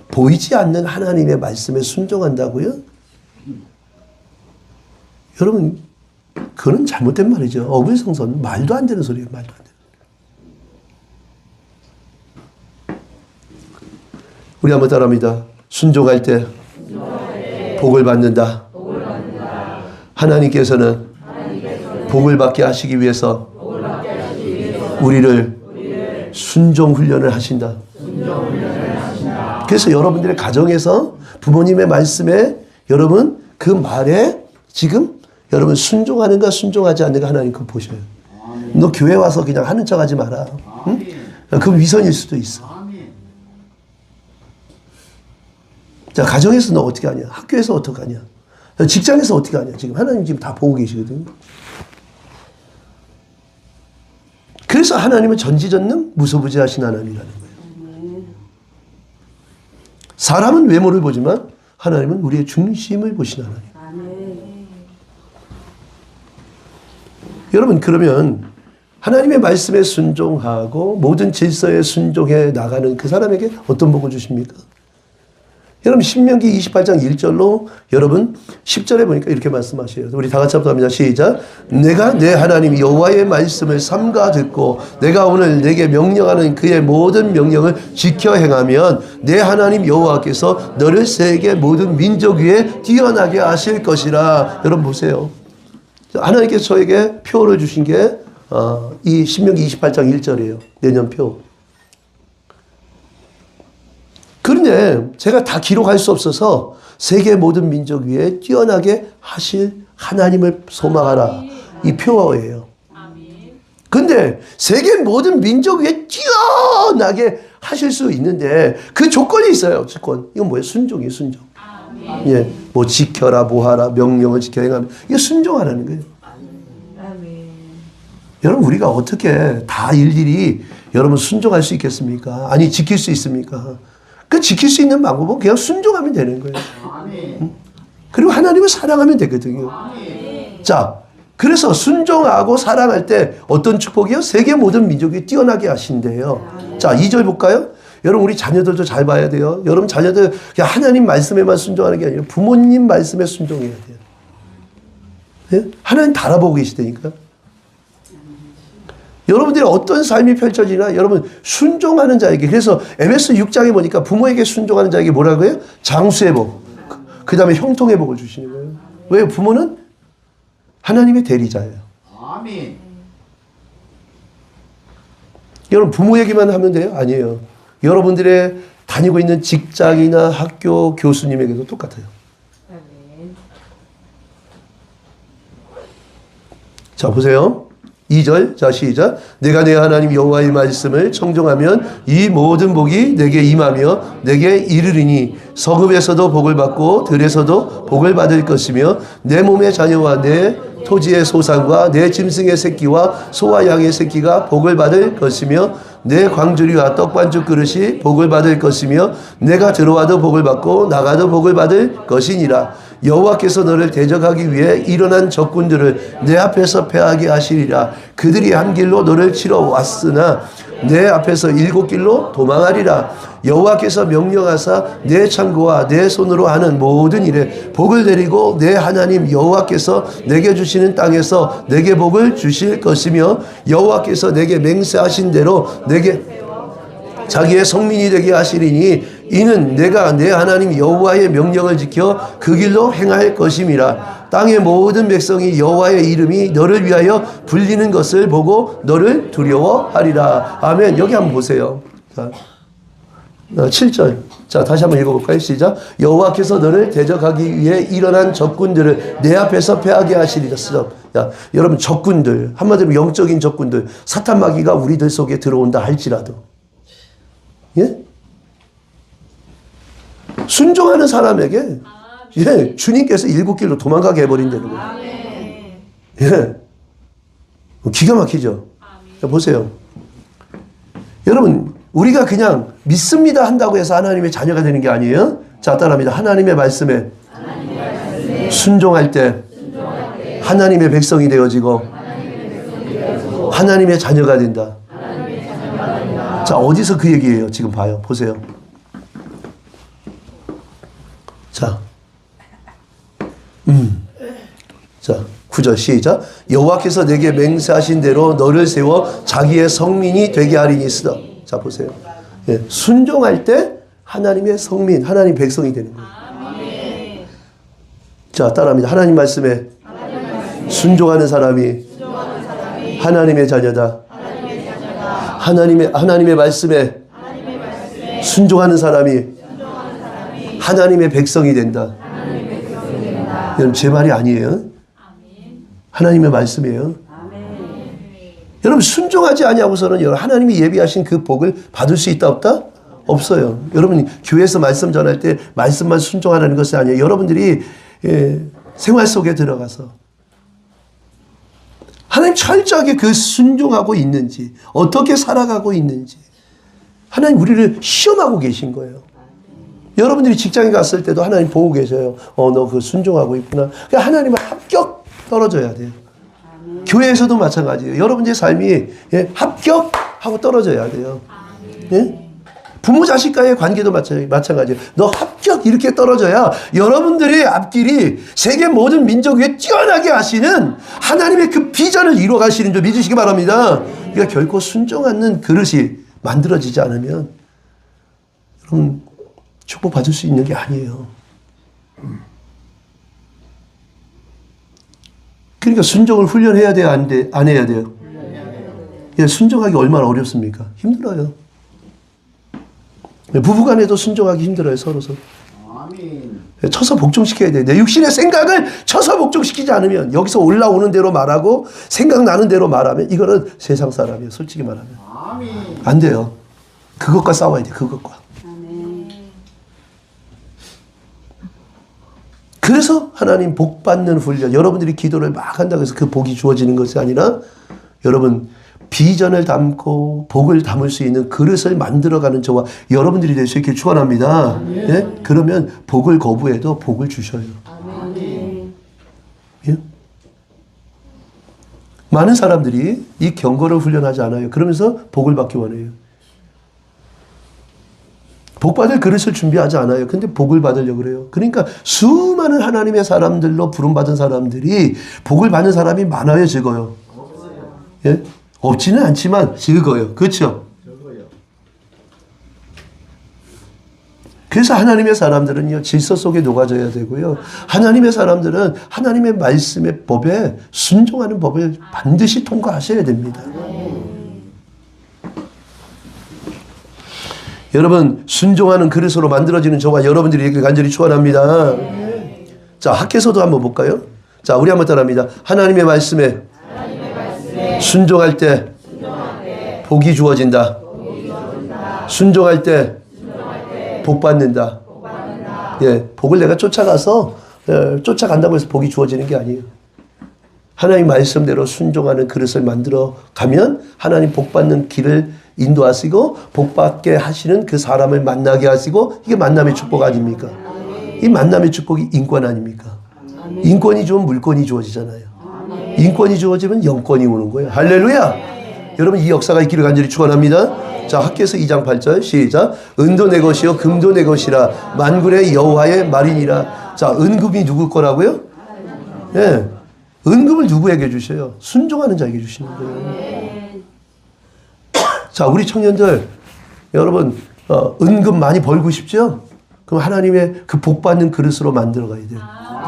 보이지 않는 하나님의 말씀에 순종한다고요? 여러분, 그건 잘못된 말이죠. 어불성설, 말도 안 되는 소리예요. 말도 안 되는 소리. 우리 한번 따라합니다. 순종할 때 복을 받는다. 하나님께서는 복을 받게 하시기 위해서 우리를 순종 훈련을 하신다. 그래서 여러분들의 가정에서 부모님의 말씀에 여러분 그 말에 지금 여러분 순종하는가 순종하지 않는가 하나님 그거 보셔요. 너 교회 와서 그냥 하는 척 하지 마라. 응? 그건 위선일 수도 있어. 자, 가정에서 너 어떻게 하냐? 학교에서 어떻게 하냐? 직장에서 어떻게 하냐? 지금 하나님 지금 다 보고 계시거든요. 그래서 하나님은 전지전능 무소부지하신 하나님이라는 거예요. 사람은 외모를 보지만 하나님은 우리의 중심을 보신 하나님. 여러분, 그러면 하나님의 말씀에 순종하고 모든 질서에 순종해 나가는 그 사람에게 어떤 복을 주십니까? 여러분, 신명기 28장 1절로 여러분 10절에 보니까 이렇게 말씀하셔요. 우리 다 같이 합니다. 시작. 내가 내 하나님 여호와의 말씀을 삼가 듣고 내가 오늘 내게 명령하는 그의 모든 명령을 지켜 행하면 내 하나님 여호와께서 너를 세계 모든 민족 위에 뛰어나게 하실 것이라. 여러분 보세요. 하나님께서 저에게 표를 주신 게 이 신명기 28장 1절이에요. 내년표. 그런데 제가 다 기록할 수 없어서 세계 모든 민족 위에 뛰어나게 하실 하나님을 소망하라. 이 표어예요. 근데 세계 모든 민족 위에 뛰어나게 하실 수 있는데 그 조건이 있어요. 조건. 이건 뭐예요? 순종이에요. 순종. 예, 뭐 지켜라, 뭐하라, 명령을 지켜 행하면 이게 순종하라는 거예요. 여러분 우리가 어떻게 다 일일이 여러분 순종할 수 있겠습니까? 아니 지킬 수 있습니까? 그 지킬 수 있는 방법은 그냥 순종하면 되는 거예요. 그리고 하나님을 사랑하면 되거든요. 자, 그래서 순종하고 사랑할 때 어떤 축복이요? 세계 모든 민족이 뛰어나게 하신대요. 자, 2절 볼까요? 여러분 우리 자녀들도 잘 봐야 돼요. 여러분 자녀들 그냥 하나님 말씀에만 순종하는 게 아니라 부모님 말씀에 순종해야 돼요. 예? 하나님 다 알아보고 계시다니까. 여러분들이 어떤 삶이 펼쳐지나 여러분 순종하는 자에게, 그래서 에베소 6장에 보니까 부모에게 순종하는 자에게 뭐라고 해요? 장수의 복, 그 다음에 형통의 복을 주시는 거예요. 왜요? 부모는 하나님의 대리자예요. 아멘. 여러분 부모에게만 하면 돼요? 아니에요. 여러분들의 다니고 있는 직장이나 학교 교수님에게도 똑같아요. 자 보세요. 2절, 자 시작. 내가 내 하나님 여호와의 말씀을 청종하면 이 모든 복이 내게 임하며 내게 이르리니 성읍에서도 복을 받고 들에서도 복을 받을 것이며 내 몸의 자녀와 내 토지의 소산과 내 짐승의 새끼와 소와 양의 새끼가 복을 받을 것이며 내 광주리와 떡반죽 그릇이 복을 받을 것이며 내가 들어와도 복을 받고 나가도 복을 받을 것이니라. 여호와께서 너를 대적하기 위해 일어난 적군들을 내 앞에서 패하게 하시리라. 그들이 한 길로 너를 치러 왔으나 내 앞에서 7길로 도망하리라. 여호와께서 명령하사 내 창고와 내 손으로 하는 모든 일에 복을 내리고 내 하나님 여호와께서 내게 주시는 땅에서 내게 복을 주실 것이며 여호와께서 내게 맹세하신 대로 내게 자기의 성민이 되게 하시리니 이는 내가 내 하나님 여호와의 명령을 지켜 그 길로 행할 것임이라. 땅의 모든 백성이 여호와의 이름이 너를 위하여 불리는 것을 보고 너를 두려워하리라. 아멘. 여기 한번 보세요. 자, 7절. 자, 다시 한번 읽어볼까요? 시작. 여호와께서 너를 대적하기 위해 일어난 적군들을 내 앞에서 패하게 하시리라. 야, 여러분 적군들, 한마디로 영적인 적군들, 사탄 마귀가 우리들 속에 들어온다 할지라도, 예? 순종하는 사람에게 예, 주님께서 7길로 도망가게 해버린다는 거예요. 예, 기가 막히죠. 자, 보세요. 여러분 우리가 그냥 믿습니다 한다고 해서 하나님의 자녀가 되는 게 아니에요. 자, 따라합니다. 하나님의 말씀에 순종할 때 하나님의 백성이 되어지고 하나님의 자녀가 된다. 자, 어디서 그 얘기예요? 지금 봐요. 보세요. 자, 자, 9절 시작. 여호와께서 내게 맹세하신 대로 너를 세워 자기의 성민이 되게 하리니 쓰다. 자, 보세요. 예, 순종할 때 하나님의 성민, 하나님 백성이 되는 거예요. 자, 따라합니다. 하나님 말씀에 순종하는 사람이 하나님의 자녀다. 하나님의 말씀에 순종하는 사람이 하나님의 백성이 된다. 여러분 제 말이 아니에요. 하나님의 말씀이에요. 여러분 순종하지 아니하고서는 하나님이 예비하신 그 복을 받을 수 있다 없다? 없어요. 여러분이 교회에서 말씀 전할 때 말씀만 순종하라는 것이 아니에요. 여러분들이 생활 속에 들어가서 하나님 철저하게 그 순종하고 있는지, 어떻게 살아가고 있는지 하나님 우리를 시험하고 계신 거예요. 여러분들이 직장에 갔을 때도 하나님 보고 계셔요. 너 그 순종하고 있구나. 그러니까 하나님은 합격 떨어져야 돼요. 교회에서도 마찬가지예요. 여러분들의 삶이 합격하고 떨어져야 돼요. 예? 부모 자식과의 관계도 마찬가지예요. 너 합격 이렇게 떨어져야 여러분들의 앞길이 세계 모든 민족 위에 뛰어나게 하시는 하나님의 그 비전을 이루어 가시는 줄 믿으시기 바랍니다. 그러니까 결코 순종하는 그릇이 만들어지지 않으면 여러분 축복받을 수 있는 게 아니에요. 그러니까 순종을 훈련해야 돼요? 안 해야 돼요? 순종하기 얼마나 어렵습니까? 힘들어요. 부부간에도 순종하기 힘들어요. 서로. 쳐서 복종시켜야 돼. 내 육신의 생각을 쳐서 복종시키지 않으면, 여기서 올라오는 대로 말하고 생각나는 대로 말하면 이거는 세상 사람이에요. 솔직히 말하면. 안 돼요. 그것과 싸워야 돼. 그것과. 그래서 하나님 복 받는 훈련, 여러분들이 기도를 막 한다고 해서 그 복이 주어지는 것이 아니라 여러분 비전을 담고 복을 담을 수 있는 그릇을 만들어가는 저와 여러분들이 될 수 있길 축원합니다. 예? 그러면 복을 거부해도 복을 주셔요. 예? 많은 사람들이 이 경고를 훈련하지 않아요. 그러면서 복을 받기 원해요. 복 받을 그릇을 준비하지 않아요. 근데 복을 받으려고 그래요. 그러니까 수많은 하나님의 사람들로 부름받은 사람들이 복을 받는 사람이 많아요, 적어요? 예? 없지는 않지만 적어요. 그렇죠? 그래서 하나님의 사람들은요, 질서 속에 녹아져야 되고요. 하나님의 사람들은 하나님의 말씀의 법에 순종하는 법을 반드시 통과하셔야 됩니다. 여러분, 순종하는 그릇으로 만들어지는 저와 여러분들이 이렇게 간절히 축원합니다. 자, 학교에서도 한번 볼까요? 자, 우리 한번 따라합니다. 하나님의 말씀에 순종할 때 복이 주어진다. 순종할 때 복 받는다. 예, 복을 내가 쫓아가서 쫓아간다고 해서 복이 주어지는 게 아니에요. 하나님 말씀대로 순종하는 그릇을 만들어 가면 하나님 복 받는 길을 인도하시고 복 받게 하시는 그 사람을 만나게 하시고, 이게 만남의 축복 아닙니까? 이 만남의 축복이 인권 아닙니까? 인권이 주면 물권이 주어지잖아요. 인권이 주어지면 영권이 오는 거예요. 할렐루야! 여러분, 이 역사가 있기를 간절히 축원합니다. 자, 학교에서 2장 8절 시작. 은도 내 것이요 금도 내 것이라 만군의 여호와의 말이니라. 자, 은금이 누구 거라고요? 예. 은금을 누구에게 주셔요? 순종하는 자에게 주시는 거예요. 자, 우리 청년들, 여러분, 은금 많이 벌고 싶죠? 그럼 하나님의 그 복 받는 그릇으로 만들어 가야 돼요.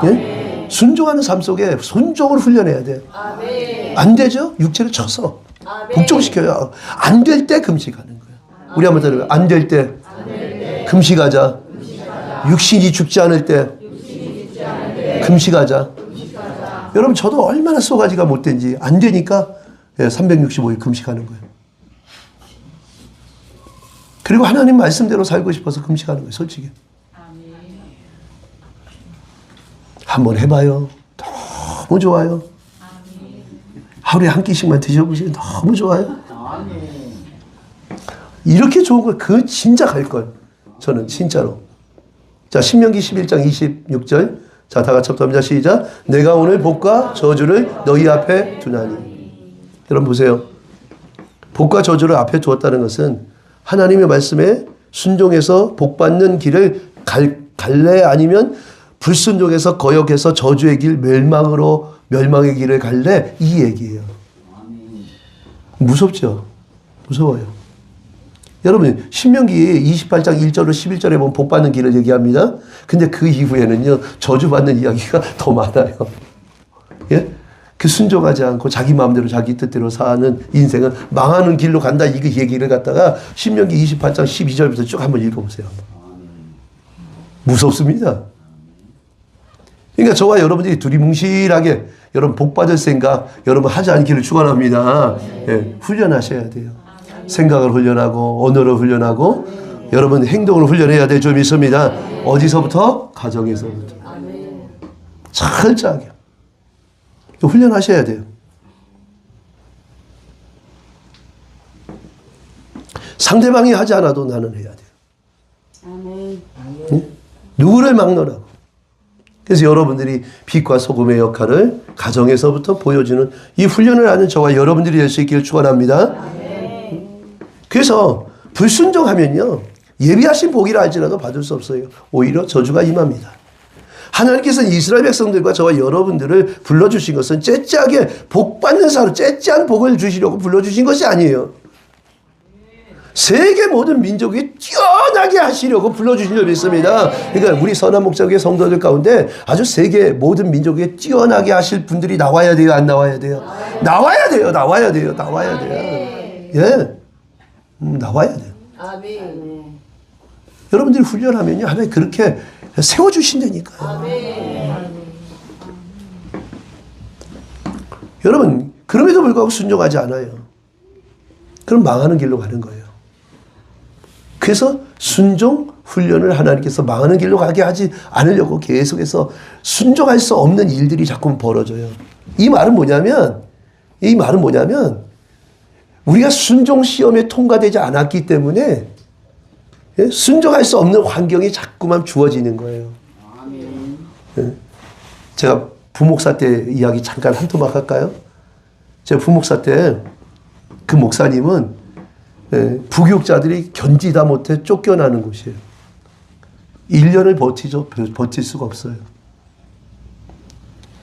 예? 순종하는 삶 속에 순종을 훈련해야 돼요. 안 되죠? 육체를 쳐서 복종시켜요. 안 될 때 금식하는 거예요. 우리 한번 들어요. 안 될 때 금식하자. 육신이 죽지 않을 때 금식하자. 여러분, 저도 얼마나 쏘가지가 못된지 안 되니까 365일 금식하는 거예요. 그리고 하나님 말씀대로 살고 싶어서 금식하는 거예요. 솔직히. 한번 해봐요. 너무 좋아요. 하루에 한 끼씩만 드셔보세요. 너무 좋아요. 이렇게 좋은 걸 그 진짜 갈걸. 저는 진짜로. 자, 신명기 11장 26절. 자, 다 같이 합니다. 시작. 내가 오늘 복과 저주를 너희 앞에 두나니. 여러분 보세요. 복과 저주를 앞에 두었다는 것은 하나님의 말씀에 순종해서 복 받는 길을 갈래? 아니면 불순종해서 거역해서 저주의 길, 멸망의 길을 갈래? 이 얘기예요. 무섭죠? 무서워요. 여러분, 신명기 28장 1절로 11절에 보면 복 받는 길을 얘기합니다. 근데 그 이후에는요, 저주받는 이야기가 더 많아요. 예? 그 순종하지 않고 자기 마음대로 자기 뜻대로 사는 인생은 망하는 길로 간다. 이 얘기를 갖다가 신명기 28장 12절부터 쭉 한번 읽어보세요. 무섭습니다. 그러니까 저와 여러분들이 두리뭉실하게 여러분 복 받을 생각 여러분 하지 않기를 축원합니다. 예, 훈련하셔야 돼요. 생각을 훈련하고 언어를 훈련하고 여러분 행동을 훈련해야 될 줄 믿습니다. 어디서부터? 가정에서부터. 철저하게 훈련하셔야 돼요. 상대방이 하지 않아도 나는 해야 돼요. 응? 누구를 막론하고. 그래서 여러분들이 빛과 소금의 역할을 가정에서부터 보여주는 이 훈련을 하는 저와 여러분들이 될 수 있기를 축원합니다. 그래서 불순종하면요, 예비하신 복이라 할지라도 받을 수 없어요. 오히려 저주가 임합니다. 하나님께서는 이스라엘 백성들과 저와 여러분들을 불러주신 것은 째째하게 복 받는 사람, 째째한 복을 주시려고 불러주신 것이 아니에요. 세계 모든 민족이 뛰어나게 하시려고 불러주신 줄 믿습니다. 그러니까 우리 선한 목자교회 성도들 가운데 아주 세계 모든 민족에 뛰어나게 하실 분들이 나와야 돼요? 안 나와야 돼요? 나와야 돼요. 나와야 돼요. 나와야 돼요. 예. 나와야 돼요. 아멘. 여러분들이 훈련하면요, 하나님 그렇게 세워주신다니까요. 여러분, 그럼에도 불구하고 순종하지 않아요. 그럼 망하는 길로 가는 거예요. 그래서 순종 훈련을 하나님께서 망하는 길로 가게 하지 않으려고 계속해서 순종할 수 없는 일들이 자꾸 벌어져요. 이 말은 뭐냐면 우리가 순종 시험에 통과되지 않았기 때문에 순종할 수 없는 환경이 자꾸만 주어지는 거예요. 제가 부목사 때 이야기 잠깐 한 토막 할까요? 제가 부목사 때 그 목사님은 부교육자들이 견디다 못해 쫓겨나는 곳이에요. 1년을 버틸 수가 없어요.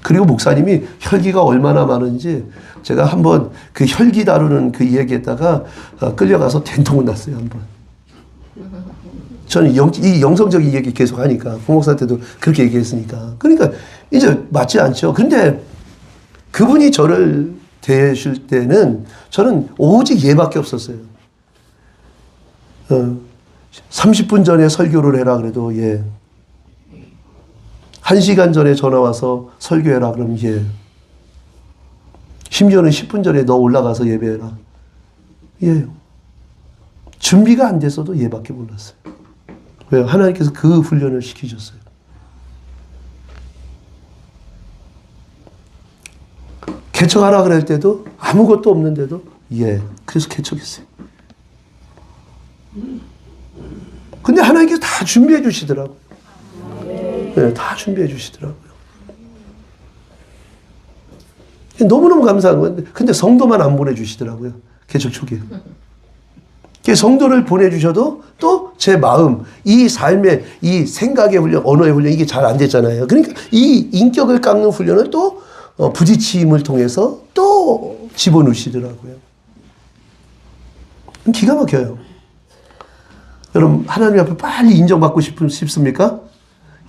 그리고 목사님이 혈기가 얼마나 많은지 제가 한번 그 혈기 다루는 그 얘기에다가 끌려가서 된통을 났어요, 한번. 저는 이 영성적인 얘기 계속 하니까, 부목사 때도 그렇게 얘기했으니까. 그러니까 이제 맞지 않죠. 근데 그분이 저를 대해줄 때는 저는 오직 예밖에 없었어요. 30분 전에 설교를 해라 그래도 예. 1시간 전에 전화 와서 설교해라 그러면 예. 심지어는 10분 전에 너 올라가서 예배해라. 예. 준비가 안 돼서도 예밖에 몰랐어요. 왜요? 하나님께서 그 훈련을 시키셨어요. 개척하라 그럴 때도 아무것도 없는데도 예. 그래서 개척했어요. 근데 하나님께서 다 준비해 주시더라고요. 네, 다 준비해 주시더라고요. 너무너무 감사한 건데, 근데 성도만 안 보내주시더라고요. 개척 초기에. 성도를 보내주셔도 또 제 마음, 이 삶의, 이 생각의 훈련, 언어의 훈련, 이게 잘 안 됐잖아요. 그러니까 이 인격을 깎는 훈련을 또 부딪힘을 통해서 또 집어넣으시더라고요. 기가 막혀요. 여러분, 하나님 앞에 빨리 인정받고 싶습니까?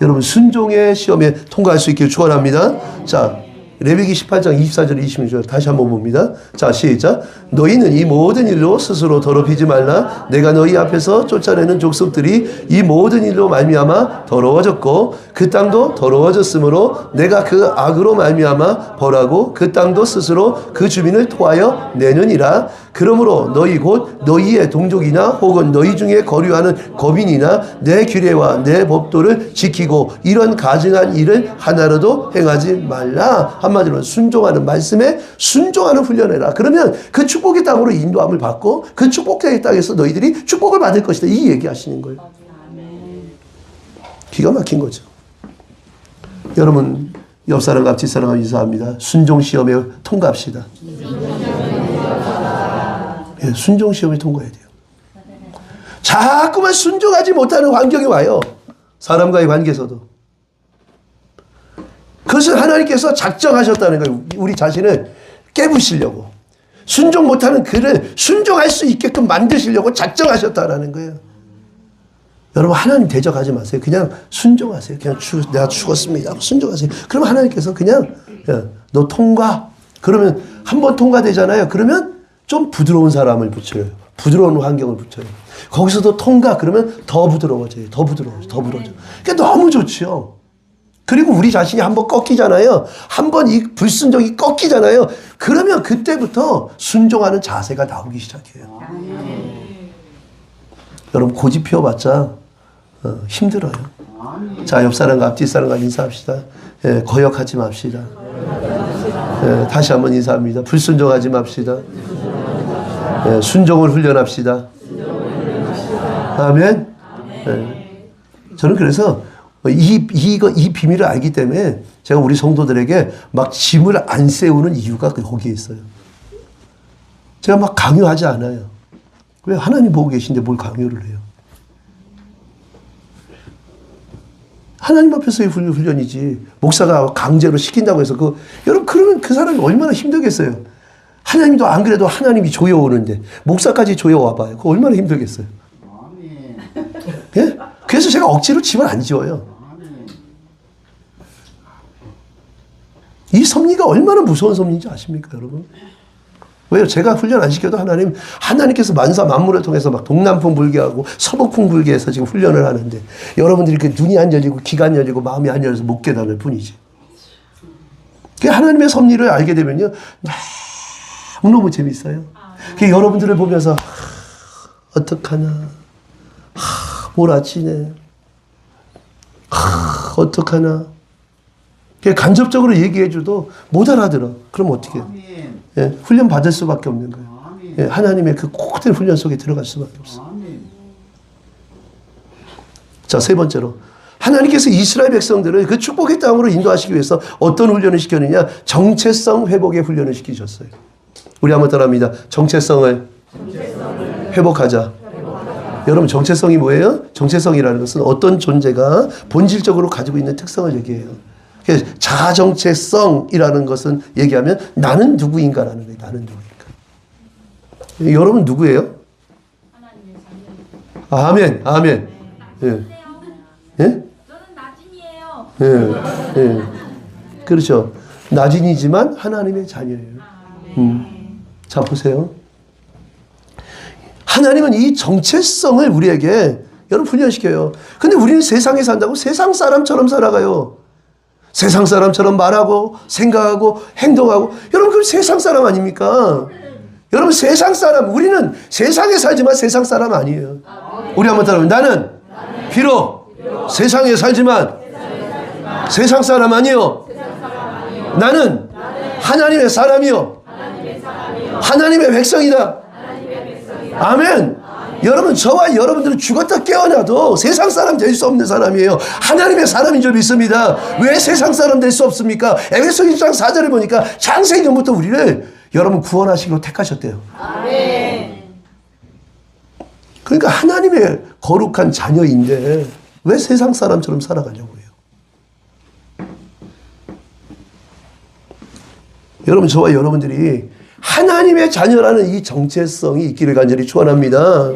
여러분, 순종의 시험에 통과할 수 있기를 축원합니다. 자, 레위기 18장 24절 26절 다시 한번 봅니다. 자, 시작. 너희는 이 모든 일로 스스로 더럽히지 말라. 내가 너희 앞에서 쫓아내는 족속들이 이 모든 일로 말미암아 더러워졌고 그 땅도 더러워졌으므로 내가 그 악으로 말미암아 벌하고 그 땅도 스스로 그 주민을 토하여 내느니라. 그러므로 너희 곧 너희의 동족이나 혹은 너희 중에 거류하는 거민이나 내 규례와 내 법도를 지키고 이런 가증한 일을 하나라도 행하지 말라. 한마디로 순종하는 말씀에 순종하는 훈련을 해라. 그러면 그 축복의 땅으로 인도함을 받고 그 축복의 땅에서 너희들이 축복을 받을 것이다. 이 얘기하시는 거예요. 기가 막힌 거죠. 여러분, 옆 사람과 앞 사람과 인사합니다. 순종 시험에 통과합시다. 예, 순종 시험에 통과해야 돼요. 자꾸만 순종하지 못하는 환경이 와요. 사람과의 관계에서도. 그것은 하나님께서 작정하셨다는 거예요. 우리 자신을 깨부시려고. 순종 못하는 그를 순종할 수 있게끔 만드시려고 작정하셨다는 거예요. 여러분, 하나님 대적하지 마세요. 그냥 순종하세요. 그냥 내가 죽었습니다. 순종하세요. 그러면 하나님께서 그냥 야, 너 통과. 그러면 한 번 통과되잖아요. 그러면 좀 부드러운 사람을 붙여요. 부드러운 환경을 붙여요. 거기서도 통과. 그러면 더 부드러워져요. 더 부드러워져요. 더 부드러워져요. 그러니까 너무 좋죠. 그리고 우리 자신이 한번 꺾이잖아요. 한번 이 불순종이 꺾이잖아요. 그러면 그때부터 순종하는 자세가 나오기 시작해요. 여러분, 고집 피워봤자 힘들어요. 자, 옆 사람과 앞뒤 사람과 인사합시다. 예, 거역하지 맙시다. 예, 다시 한번 인사합니다. 불순종하지 맙시다. 예, 순종을 훈련합시다. 아멘. 예. 저는 그래서 이 비밀을 알기 때문에 제가 우리 성도들에게 막 짐을 안 세우는 이유가 거기에 있어요. 제가 막 강요하지 않아요. 왜? 하나님 보고 계신데 뭘 강요를 해요? 하나님 앞에서의 훈련이지. 목사가 강제로 시킨다고 해서 여러분, 그러면 그 사람이 얼마나 힘들겠어요. 하나님도 안 그래도 하나님이 조여오는데 목사까지 조여와 봐요. 그거 얼마나 힘들겠어요. 예? 그래서 제가 억지로 집을 안 지어요. 이 섭리가 얼마나 무서운 섭리인지 아십니까, 여러분? 왜요? 제가 훈련 안 시켜도 하나님께서 만사 만물을 통해서 막 동남풍 불게 하고 서북풍 불게 해서 지금 훈련을 하는데 여러분들이 그 눈이 안 열리고 귀가 안 열리고 마음이 안 열려서 못 깨달을 뿐이지. 그 하나님의 섭리를 알게 되면요. 너무너무 재밌어요. 그 여러분들을 보면서 어떡하나 몰아치네. 어떡하나. 간접적으로 얘기해줘도 못 알아들어. 그럼 어떻게 해요? 예, 훈련 받을 수밖에 없는 거예요. 예, 하나님의 그 꼭된 훈련 속에 들어갈 수밖에 없어. 자, 세 번째로. 하나님께서 이스라엘 백성들을 그 축복의 땅으로 인도하시기 위해서 어떤 훈련을 시켰느냐? 정체성 회복의 훈련을 시키셨어요. 우리 한번 따라합니다. 정체성을 회복하자. 여러분, 정체성이 뭐예요? 정체성이라는 것은 어떤 존재가 본질적으로 가지고 있는 특성을 얘기해요. 자정체성이라는 것은 얘기하면 나는 누구인가라는 거예요. 나는 누구인가. 여러분 누구예요? 아멘, 아멘. 예. 예? 저는 나진이에요. 예, 예. 그렇죠. 나진이지만 하나님의 자녀예요. 자, 보세요. 하나님은 이 정체성을 우리에게 여러분 훈련시켜요. 근데 우리는 세상에 산다고 세상 사람처럼 살아가요. 세상 사람처럼 말하고 생각하고 행동하고. 여러분 그럼 세상 사람 아닙니까? 여러분 세상 사람, 우리는 세상에 살지만 세상 사람 아니에요. 우리 한번 따라합니다. 나는 비록 세상에 살지만 세상 사람 아니요. 나는 하나님의 사람이요. 하나님의 백성이다. 아멘. 여러분 저와 여러분들은 죽었다 깨어나도 세상 사람 될 수 없는 사람이에요. 하나님의 사람인 줄 믿습니다. 왜 세상 사람 될 수 없습니까? 에베소 1장 4절을 보니까 창세기 전부터 우리를 여러분 구원하시기로 택하셨대요. 아멘. 그러니까 하나님의 거룩한 자녀인데 왜 세상 사람처럼 살아가려고 해요? 여러분 저와 여러분들이 하나님의 자녀라는 이 정체성이 있기를 간절히 축원합니다.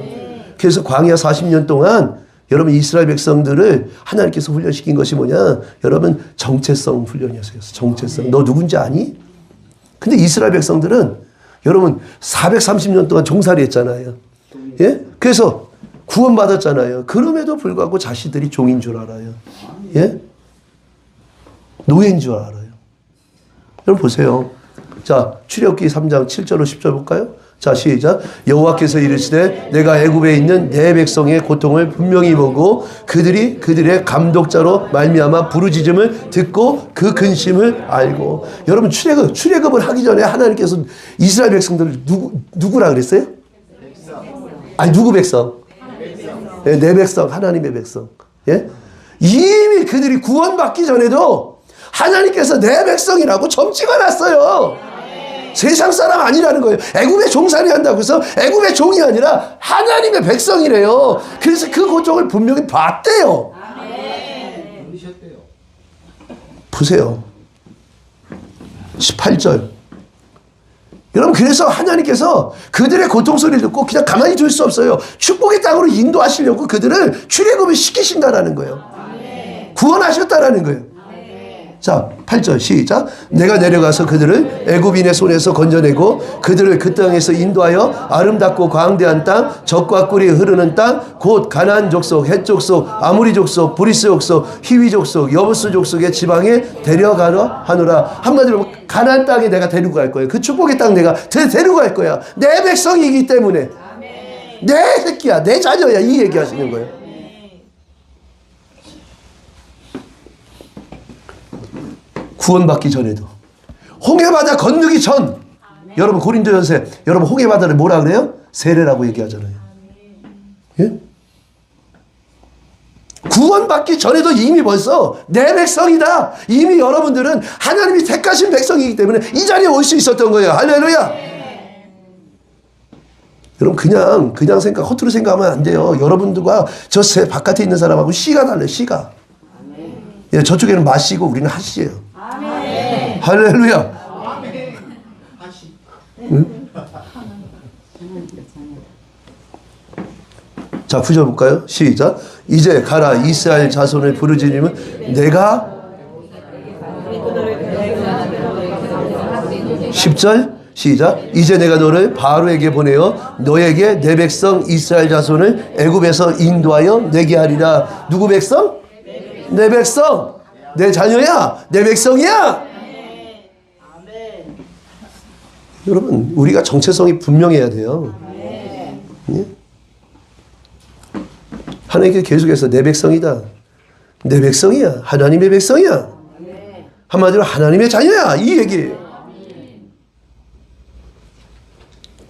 그래서 광야 40년 동안 여러분 이스라엘 백성들을 하나님께서 훈련시킨 것이 뭐냐? 여러분 정체성 훈련이었어요. 정체성. 너 누군지 아니? 근데 이스라엘 백성들은 여러분 430년 동안 종살이 했잖아요. 예? 그래서 구원받았잖아요. 그럼에도 불구하고 자신들이 종인 줄 알아요. 예? 노예인 줄 알아요. 여러분 보세요. 자, 출애굽기 3장 7절로 10절 볼까요? 자, 시작. 여호와께서 이르시되 내가 애굽에 있는 내 백성의 고통을 분명히 보고 그들의 감독자로 말미암아 부르짖음을 듣고 그 근심을 알고. 여러분 출애굽을 하기 전에 하나님께서 이스라엘 백성들을 누구라 그랬어요? 아니 누구 백성? 네, 내 백성, 하나님의 백성. 예? 이미 그들이 구원받기 전에도 하나님께서 내 백성이라고 점 찍어놨어요. 세상 사람 아니라는 거예요. 애굽에 종살이 한다고 해서 애굽의 종이 아니라 하나님의 백성이래요. 그래서 그 고통을 분명히 봤대요. 보세요. 18절. 여러분 그래서 하나님께서 그들의 고통 소리를 듣고 그냥 가만히 둘 수 없어요. 축복의 땅으로 인도하시려고 그들을 출애굽을 시키신다라는 거예요. 구원하셨다라는 거예요. 자, 8절 시작. 내가 내려가서 그들을 애굽인의 손에서 건져내고 그들을 그 땅에서 인도하여 아름답고 광대한 땅, 젖과 꿀이 흐르는 땅, 곧 가나안 족속, 헷 족속, 아모리 족속, 브리스 족속, 히위 족속, 여부스 족속의 지방에 데려가려 하노라. 한마디로 가나안 땅에 내가 데리고 갈 거예요. 그 축복의 땅 내가 데리고 갈 거야. 내 백성이기 때문에. 내 새끼야, 내 자녀야, 이 얘기하시는 거예요. 구원받기 전에도 홍해바다 건너기 전. 여러분 고린도전서 여러분 홍해바다를 뭐라 그래요? 세례라고 얘기하잖아요. 예? 구원받기 전에도 이미 벌써 내 백성이다. 이미 여러분들은 하나님이 택하신 백성이기 때문에 이 자리에 올 수 있었던 거예요. 할렐루야. 여러분 그냥 생각 허투루 생각하면 안 돼요. 여러분들과 저 바깥에 있는 사람하고 씨가 달라요. 씨가. 예, 저쪽에는 마씨고 우리는 하씨예요. 할렐루야. 응? 자, 9절 볼까요? 시작. 이제 가라 이스라엘 자손을 부르짖으면 내가 10절 시작. 이제 내가 너를 바로에게 보내어 너에게 내 백성 이스라엘 자손을 애굽에서 인도하여 내게 하리라. 누구 백성? 내 백성. 내 자녀야. 내 백성이야. 여러분, 우리가 정체성이 분명해야 돼요. 예? 하나님께 계속해서 내 백성이다. 내 백성이야. 하나님의 백성이야. 한마디로 하나님의 자녀야. 이 얘기예요.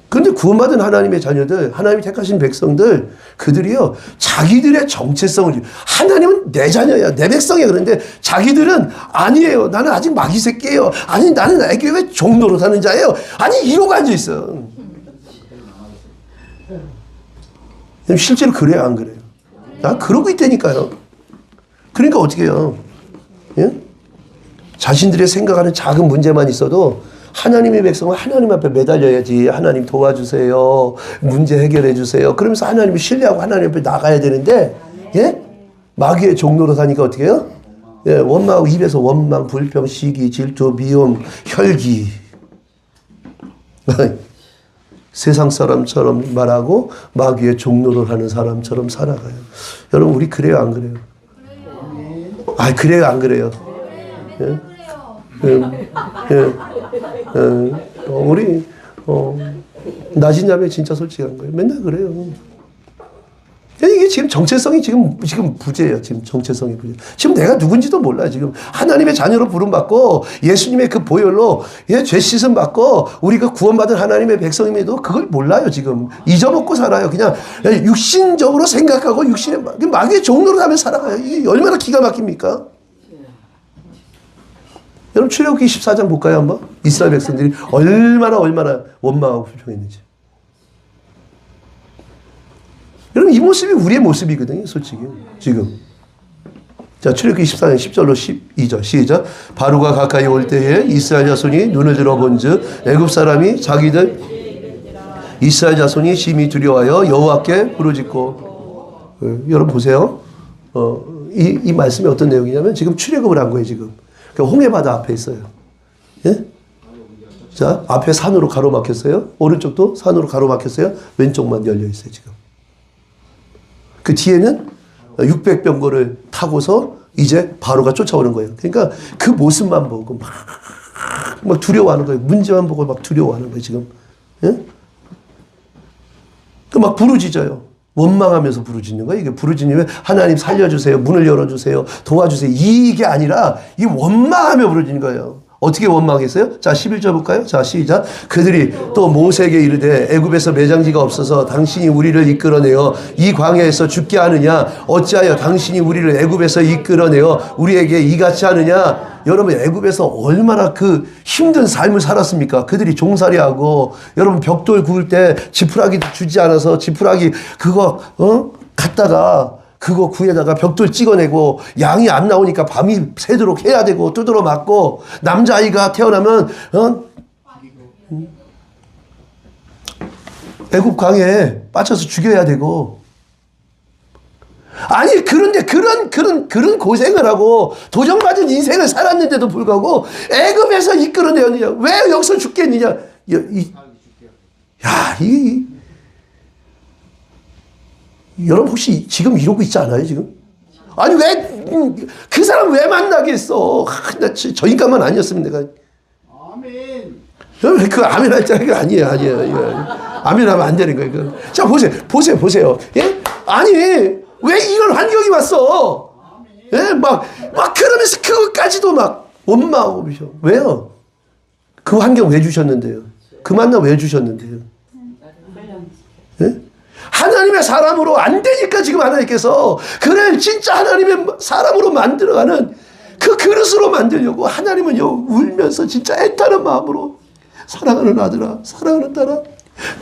그런데 구원받은 하나님의 자녀들, 하나님이 택하신 백성들, 그들이요, 자기들의 정체성을, 하나님은 내 자녀야, 내 백성이야. 그런데 자기들은 아니에요. 나는 아직 마귀 새끼예요. 아니, 나는 애교회 종로로 사는 자예요. 아니, 이러고 앉아있어. 실제로 그래요, 안 그래요? 나 그러고 있다니까요. 그러니까 어떻게 해요? 예? 자신들의 생각하는 작은 문제만 있어도 하나님의 백성은 하나님 앞에 매달려야지. 하나님 도와주세요. 문제 해결해 주세요. 그러면서 하나님을 신뢰하고 하나님 앞에 나가야 되는데, 예? 마귀의 종로로 사니까 어떻게 해요? 예, 원망하고 입에서 원망, 불평, 시기, 질투, 미움, 혈기. 세상 사람처럼 말하고 마귀의 종로를 하는 사람처럼 살아가요. 여러분, 우리 그래요, 안 그래요? 아, 그래요, 안 그래요? 예? 우리 낮은 자매 진짜 솔직한 거예요. 맨날 그래요. 이게 지금 정체성이 지금 부재예요. 지금 정체성이 부재. 지금 내가 누군지도 몰라. 지금 하나님의 자녀로 부름 받고 예수님의 그 보혈로 죄 씻음 받고 우리가 구원받은 하나님의 백성임에도 그걸 몰라요. 지금 잊어먹고 살아요. 그냥 육신적으로 생각하고 육신의 마귀의 종로로 하며 살아가요. 이게 얼마나 기가 막힙니까? 여러분, 출애굽기 14장 볼까요, 한번? 이스라엘 백성들이 얼마나 원망하고 불평했는지. 여러분, 이 모습이 우리의 모습이거든요, 솔직히. 지금. 자, 출애굽기 14장 10절로 12절. 시작. 바로가 가까이 올 때에 이스라엘 자손이 눈을 들어본즉 애굽 사람이 자기들 이스라엘 자손이 심히 두려워하여 여호와께 부르짖고. 여러분 보세요. 이 말씀이 어떤 내용이냐면 지금 출애굽을 한 거예요, 지금. 홍해바다 앞에 있어요. 예? 자, 앞에 산으로 가로막혔어요. 오른쪽도 산으로 가로막혔어요. 왼쪽만 열려 있어요, 지금. 그 뒤에는 600병거를 타고서 이제 바로가 쫓아오는 거예요. 그러니까 그 모습만 보고 막 두려워하는 거예요. 문제만 보고 막 두려워하는 거예요, 지금. 예? 그 막 부르짖어요. 원망하면서 부르짖는 거예요. 이게 부르짖으면 하나님 살려주세요. 문을 열어주세요. 도와주세요. 이게 아니라 이 원망하며 부르짖는 거예요. 어떻게 원망했어요? 자, 11절 볼까요? 자, 시작. 그들이 또 모세에게 이르되 애굽에서 매장지가 없어서 당신이 우리를 이끌어내어 이 광야에서 죽게 하느냐? 어찌하여 당신이 우리를 애굽에서 이끌어내어 우리에게 이같이 하느냐? 여러분, 애굽에서 얼마나 그 힘든 삶을 살았습니까? 그들이 종살이하고, 여러분, 벽돌 구울 때 지푸라기도 주지 않아서 지푸라기 그거 갖다가 그거 구에다가 벽돌 찍어내고, 양이 안 나오니까 밤이 새도록 해야 되고, 두드러 맞고, 남자아이가 태어나면 애굽 강에 빠져서 죽여야 되고. 아니, 그런데 그런 고생을 하고 도전받은 인생을 살았는데도 불구하고 애굽에서 이끌어내었느냐? 왜 여기서 죽겠느냐? 여러분 혹시 지금 이러고 있지 않아요, 지금? 아니, 왜 그 사람 왜 만나겠어? 나 저 인간만 아니었으면 내가. 아멘. 여러분, 그 아멘 할 자가 아니에요. 아멘 하면 안 되는 거예요. 자, 보세요. 예? 아니, 왜 이런 환경이 왔어? 예? 막 그러면서 그것까지도 막 원망하고 그러셔. 왜요? 그 환경 왜 주셨는데요? 그 만남 왜 주셨는데요? 예? 하나님의 사람으로 안 되니까 지금 하나님께서 그를 진짜 하나님의 사람으로 만들어가는 그 그릇으로 만들려고 하나님은요, 울면서 진짜 애타는 마음으로 사랑하는 아들아, 사랑하는 딸아,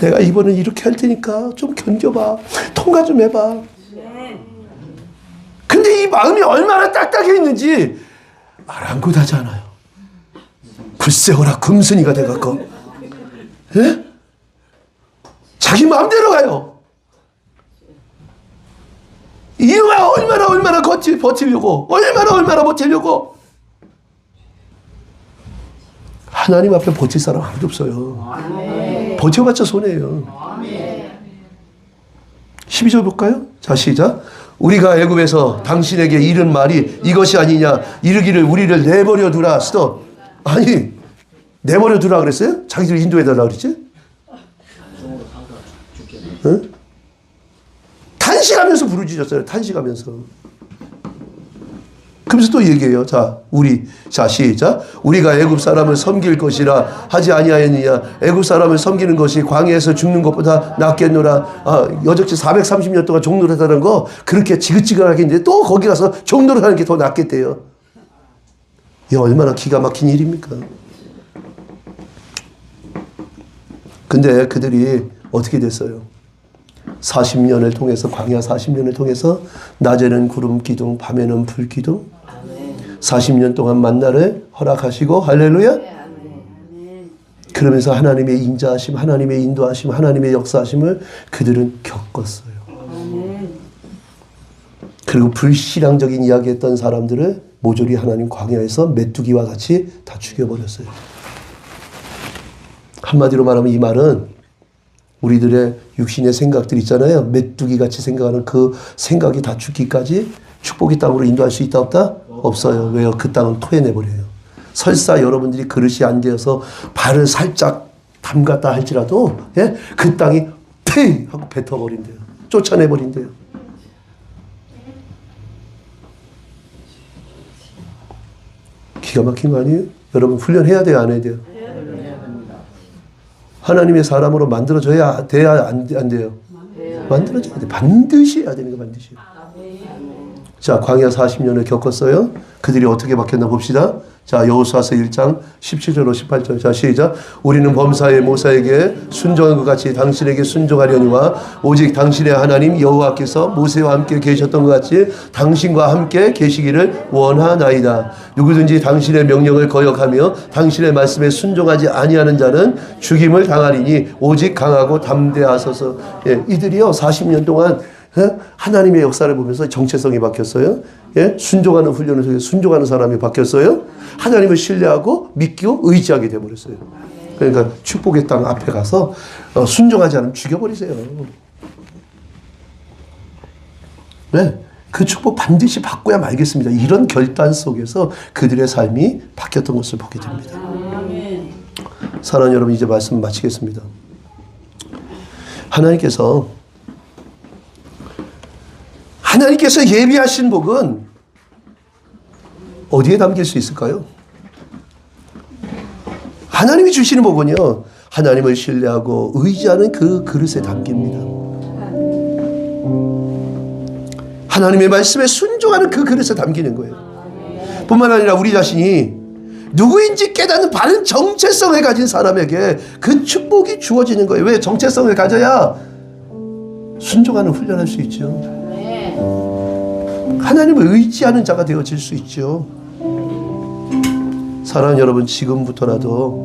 내가 이번엔 이렇게 할 테니까 좀 견뎌봐. 통과 좀 해봐. 근데 이 마음이 얼마나 딱딱해 있는지 아랑곳하지 않아요. 글쎄오라 금순이가 돼갖고, 예? 자기 마음대로 가요. 이유가 얼마나 버티려고, 얼마나 버티려고. 하나님 앞에 버틸 사람 아무도 없어요. 버텨봤자 손해예요. 12절 볼까요? 자, 시작. 우리가 애굽에서 당신에게 이른 말이 이것이 아니냐. 이르기를 우리를 내버려 두라. 스톱. 아니, 내버려 두라 그랬어요? 자기들 인도해달라 그랬지? 응? 탄식하면서 부르짖었어요. 탄식하면서. 그러면서 또 얘기해요. 자, 자, 시작. 우리가 애굽 사람을 섬길 것이라 하지 아니하였느냐. 애굽 사람을 섬기는 것이 광야에서 죽는 것보다 낫겠노라. 여적지 430년 동안 종노릇하는 거 그렇게 지긋지긋하게 했는데 또 거기 가서 종노릇하는 게 더 낫겠대요. 이 얼마나 기가 막힌 일입니까? 근데 그들이 어떻게 됐어요? 40년을 통해서, 광야 40년을 통해서 낮에는 구름 기둥, 밤에는 불 기둥, 40년 동안 만나를 허락하시고, 할렐루야. 그러면서 하나님의 인자하심, 하나님의 인도하심, 하나님의 역사하심을 그들은 겪었어요. 그리고 불신앙적인 이야기했던 사람들을 모조리 하나님 광야에서 메뚜기와 같이 다 죽여버렸어요. 한마디로 말하면 이 말은 우리들의 육신의 생각들 있잖아요. 메뚜기 같이 생각하는 그 생각이 다 죽기까지 축복의 땅으로 인도할 수 있다 없다? 없어요. 왜요? 그 땅은 토해내버려요. 설사 여러분들이 그릇이 안 되어서 발을 살짝 담갔다 할지라도 그 땅이 퇴! 하고 뱉어버린대요. 쫓아내버린대요. 기가 막힌 거 아니에요? 여러분 훈련해야 돼요? 안 해야 돼요? 하나님의 사람으로 만들어져야 돼야 안 돼요? 만들어져야 돼. 반드시 해야 되는 거 반드시. 자, 광야 40년을 겪었어요. 그들이 어떻게 바뀌었나 봅시다. 자, 여호수아서 1장 17절로 18절. 자, 시작. 우리는 범사의 모세에게 순종한 것 같이 당신에게 순종하려니와 오직 당신의 하나님 여호와께서 모세와 함께 계셨던 것 같이 당신과 함께 계시기를 원하나이다. 누구든지 당신의 명령을 거역하며 당신의 말씀에 순종하지 아니하는 자는 죽임을 당하리니 오직 강하고 담대하소서. 이들이요 40년 동안 하나님의 역사를 보면서 정체성이 바뀌었어요. 순종하는 훈련을 통해 순종하는 사람이 바뀌었어요. 하나님을 신뢰하고 믿고 의지하게 되어버렸어요. 그러니까 축복의 땅 앞에 가서 순종하지 않으면 죽여버리세요. 네, 그 축복 반드시 받고야 말겠습니다. 이런 결단 속에서 그들의 삶이 바뀌었던 것을 보게 됩니다. 사랑하는 여러분, 이제 말씀 마치겠습니다. 하나님께서 예비하신 복은 어디에 담길 수 있을까요? 하나님이 주시는 복은요, 하나님을 신뢰하고 의지하는 그 그릇에 담깁니다. 하나님의 말씀에 순종하는 그 그릇에 담기는 거예요. 뿐만 아니라 우리 자신이 누구인지 깨닫는 바른 정체성을 가진 사람에게 그 축복이 주어지는 거예요. 왜? 정체성을 가져야 순종하는 훈련할 수 있죠. 하나님을 의지하는 자가 되어질 수 있죠. 사랑하는 여러분, 지금부터라도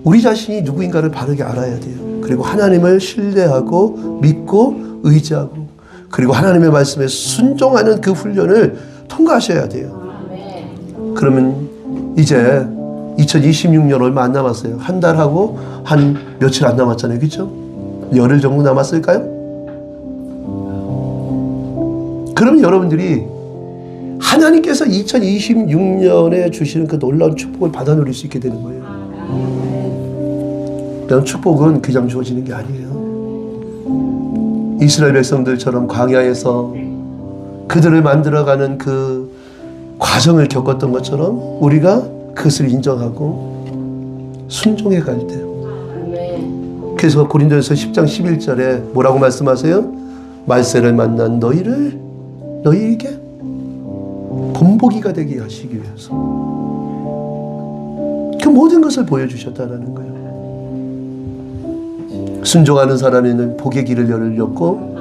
우리 자신이 누구인가를 바르게 알아야 돼요. 그리고 하나님을 신뢰하고 믿고 의지하고 그리고 하나님의 말씀에 순종하는 그 훈련을 통과하셔야 돼요. 그러면 이제 2026년 얼마 안 남았어요. 한 달하고 한 며칠 안 남았잖아요. 그렇죠? 열흘 정도 남았을까요? 그러면 여러분들이 하나님께서 2026년에 주시는 그 놀라운 축복을 받아 누릴 수 있게 되는 거예요. 그런 축복은 그냥 주어지는 게 아니에요. 이스라엘 백성들처럼 광야에서 그들을 만들어가는 그 과정을 겪었던 것처럼 우리가 그것을 인정하고 순종해 갈 때. 그래서 고린도전서 10장 11절에 뭐라고 말씀하세요? 말세를 만난 너희에게 본보기가 되게 하시기 위해서 그 모든 것을 보여주셨다는 거예요. 순종하는 사람에는 복의 길을 열렸고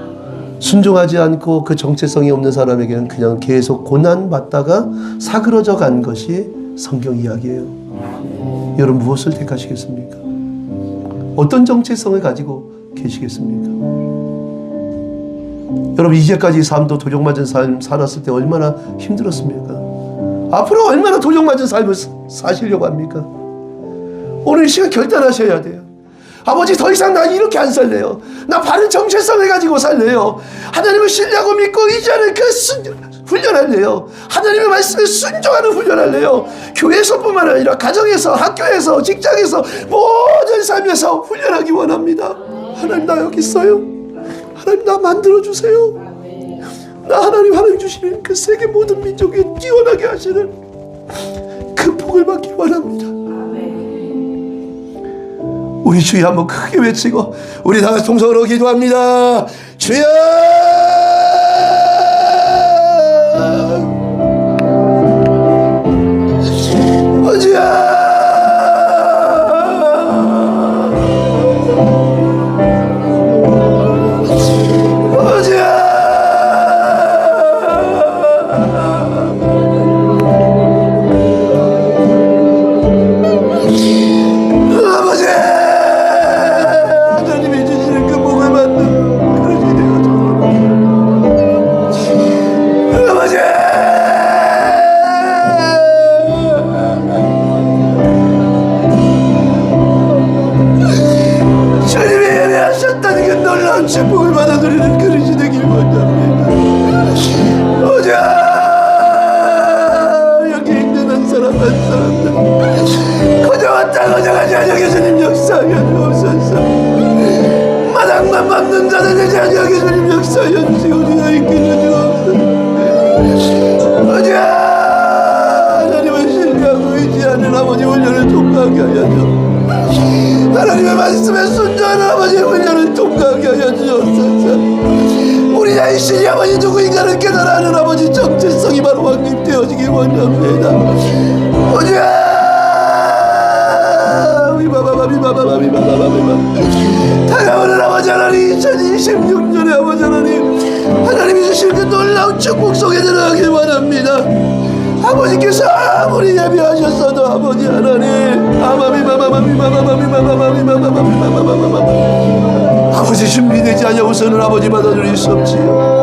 순종하지 않고 그 정체성이 없는 사람에게는 그냥 계속 고난받다가 사그러져 간 것이 성경 이야기예요. 여러분 무엇을 택하시겠습니까? 어떤 정체성을 가지고 계시겠습니까? 여러분 이제까지 삶도 도적맞은 삶 살았을 때 얼마나 힘들었습니까? 앞으로 얼마나 도적맞은 삶을 사시려고 합니까? 오늘 이 시간 결단하셔야 돼요. 아버지, 더 이상 나 이렇게 안 살래요. 나 바른 정체성을 가지고 살래요. 하나님을 신뢰하고 믿고 의지하는 그 훈련할래요. 하나님의 말씀에 순종하는 훈련할래요. 교회에서뿐만 아니라 가정에서, 학교에서, 직장에서, 모든 삶에서 훈련하기 원합니다. 하나님, 나 여기 있어요. 하나님, 나 만들어주세요. 나 하나님 주시는 그 세계 모든 민족에 뛰어나게 하시는 그 복을 받기 원합니다. 우리 주여 한번 크게 외치고 우리 다 같이 통성으로 기도합니다. 주여! 주여! 축복을 받아들이는 그릇이 되길 원합니다. 오자 여기 있는 한 사람 한 사람들 거저 왔다 거저 가지 않여 예수님 역사하여 주옵소서. 마당만 밟는 자들 되지 않여 예수님 역사하여 주시고 우리가 이끌어 주옵소서. 오자 하나님을 신뢰하고 의지하는 아버지 훈련을 통과하게 하여 주옵소서. 하나님의 말씀에 순종하는 아버지의 훈련을 통과하게 하여 주옵소서. 우리 자신이 아버지 누구인가를 깨달아하는 아버지 정체성이 바로 왕님 되어지기 원합니다. 오자 다가오는 아버지 하나님, 2026년에 아버지 하나님이 주실 그 놀라운 축복 속에 들어가길 원합니다. 아버지께서 아무리 예비하셨어도 아버지 하나님 아버지 준비되지 않아 우선은 아버지 받아들일 수 없지요.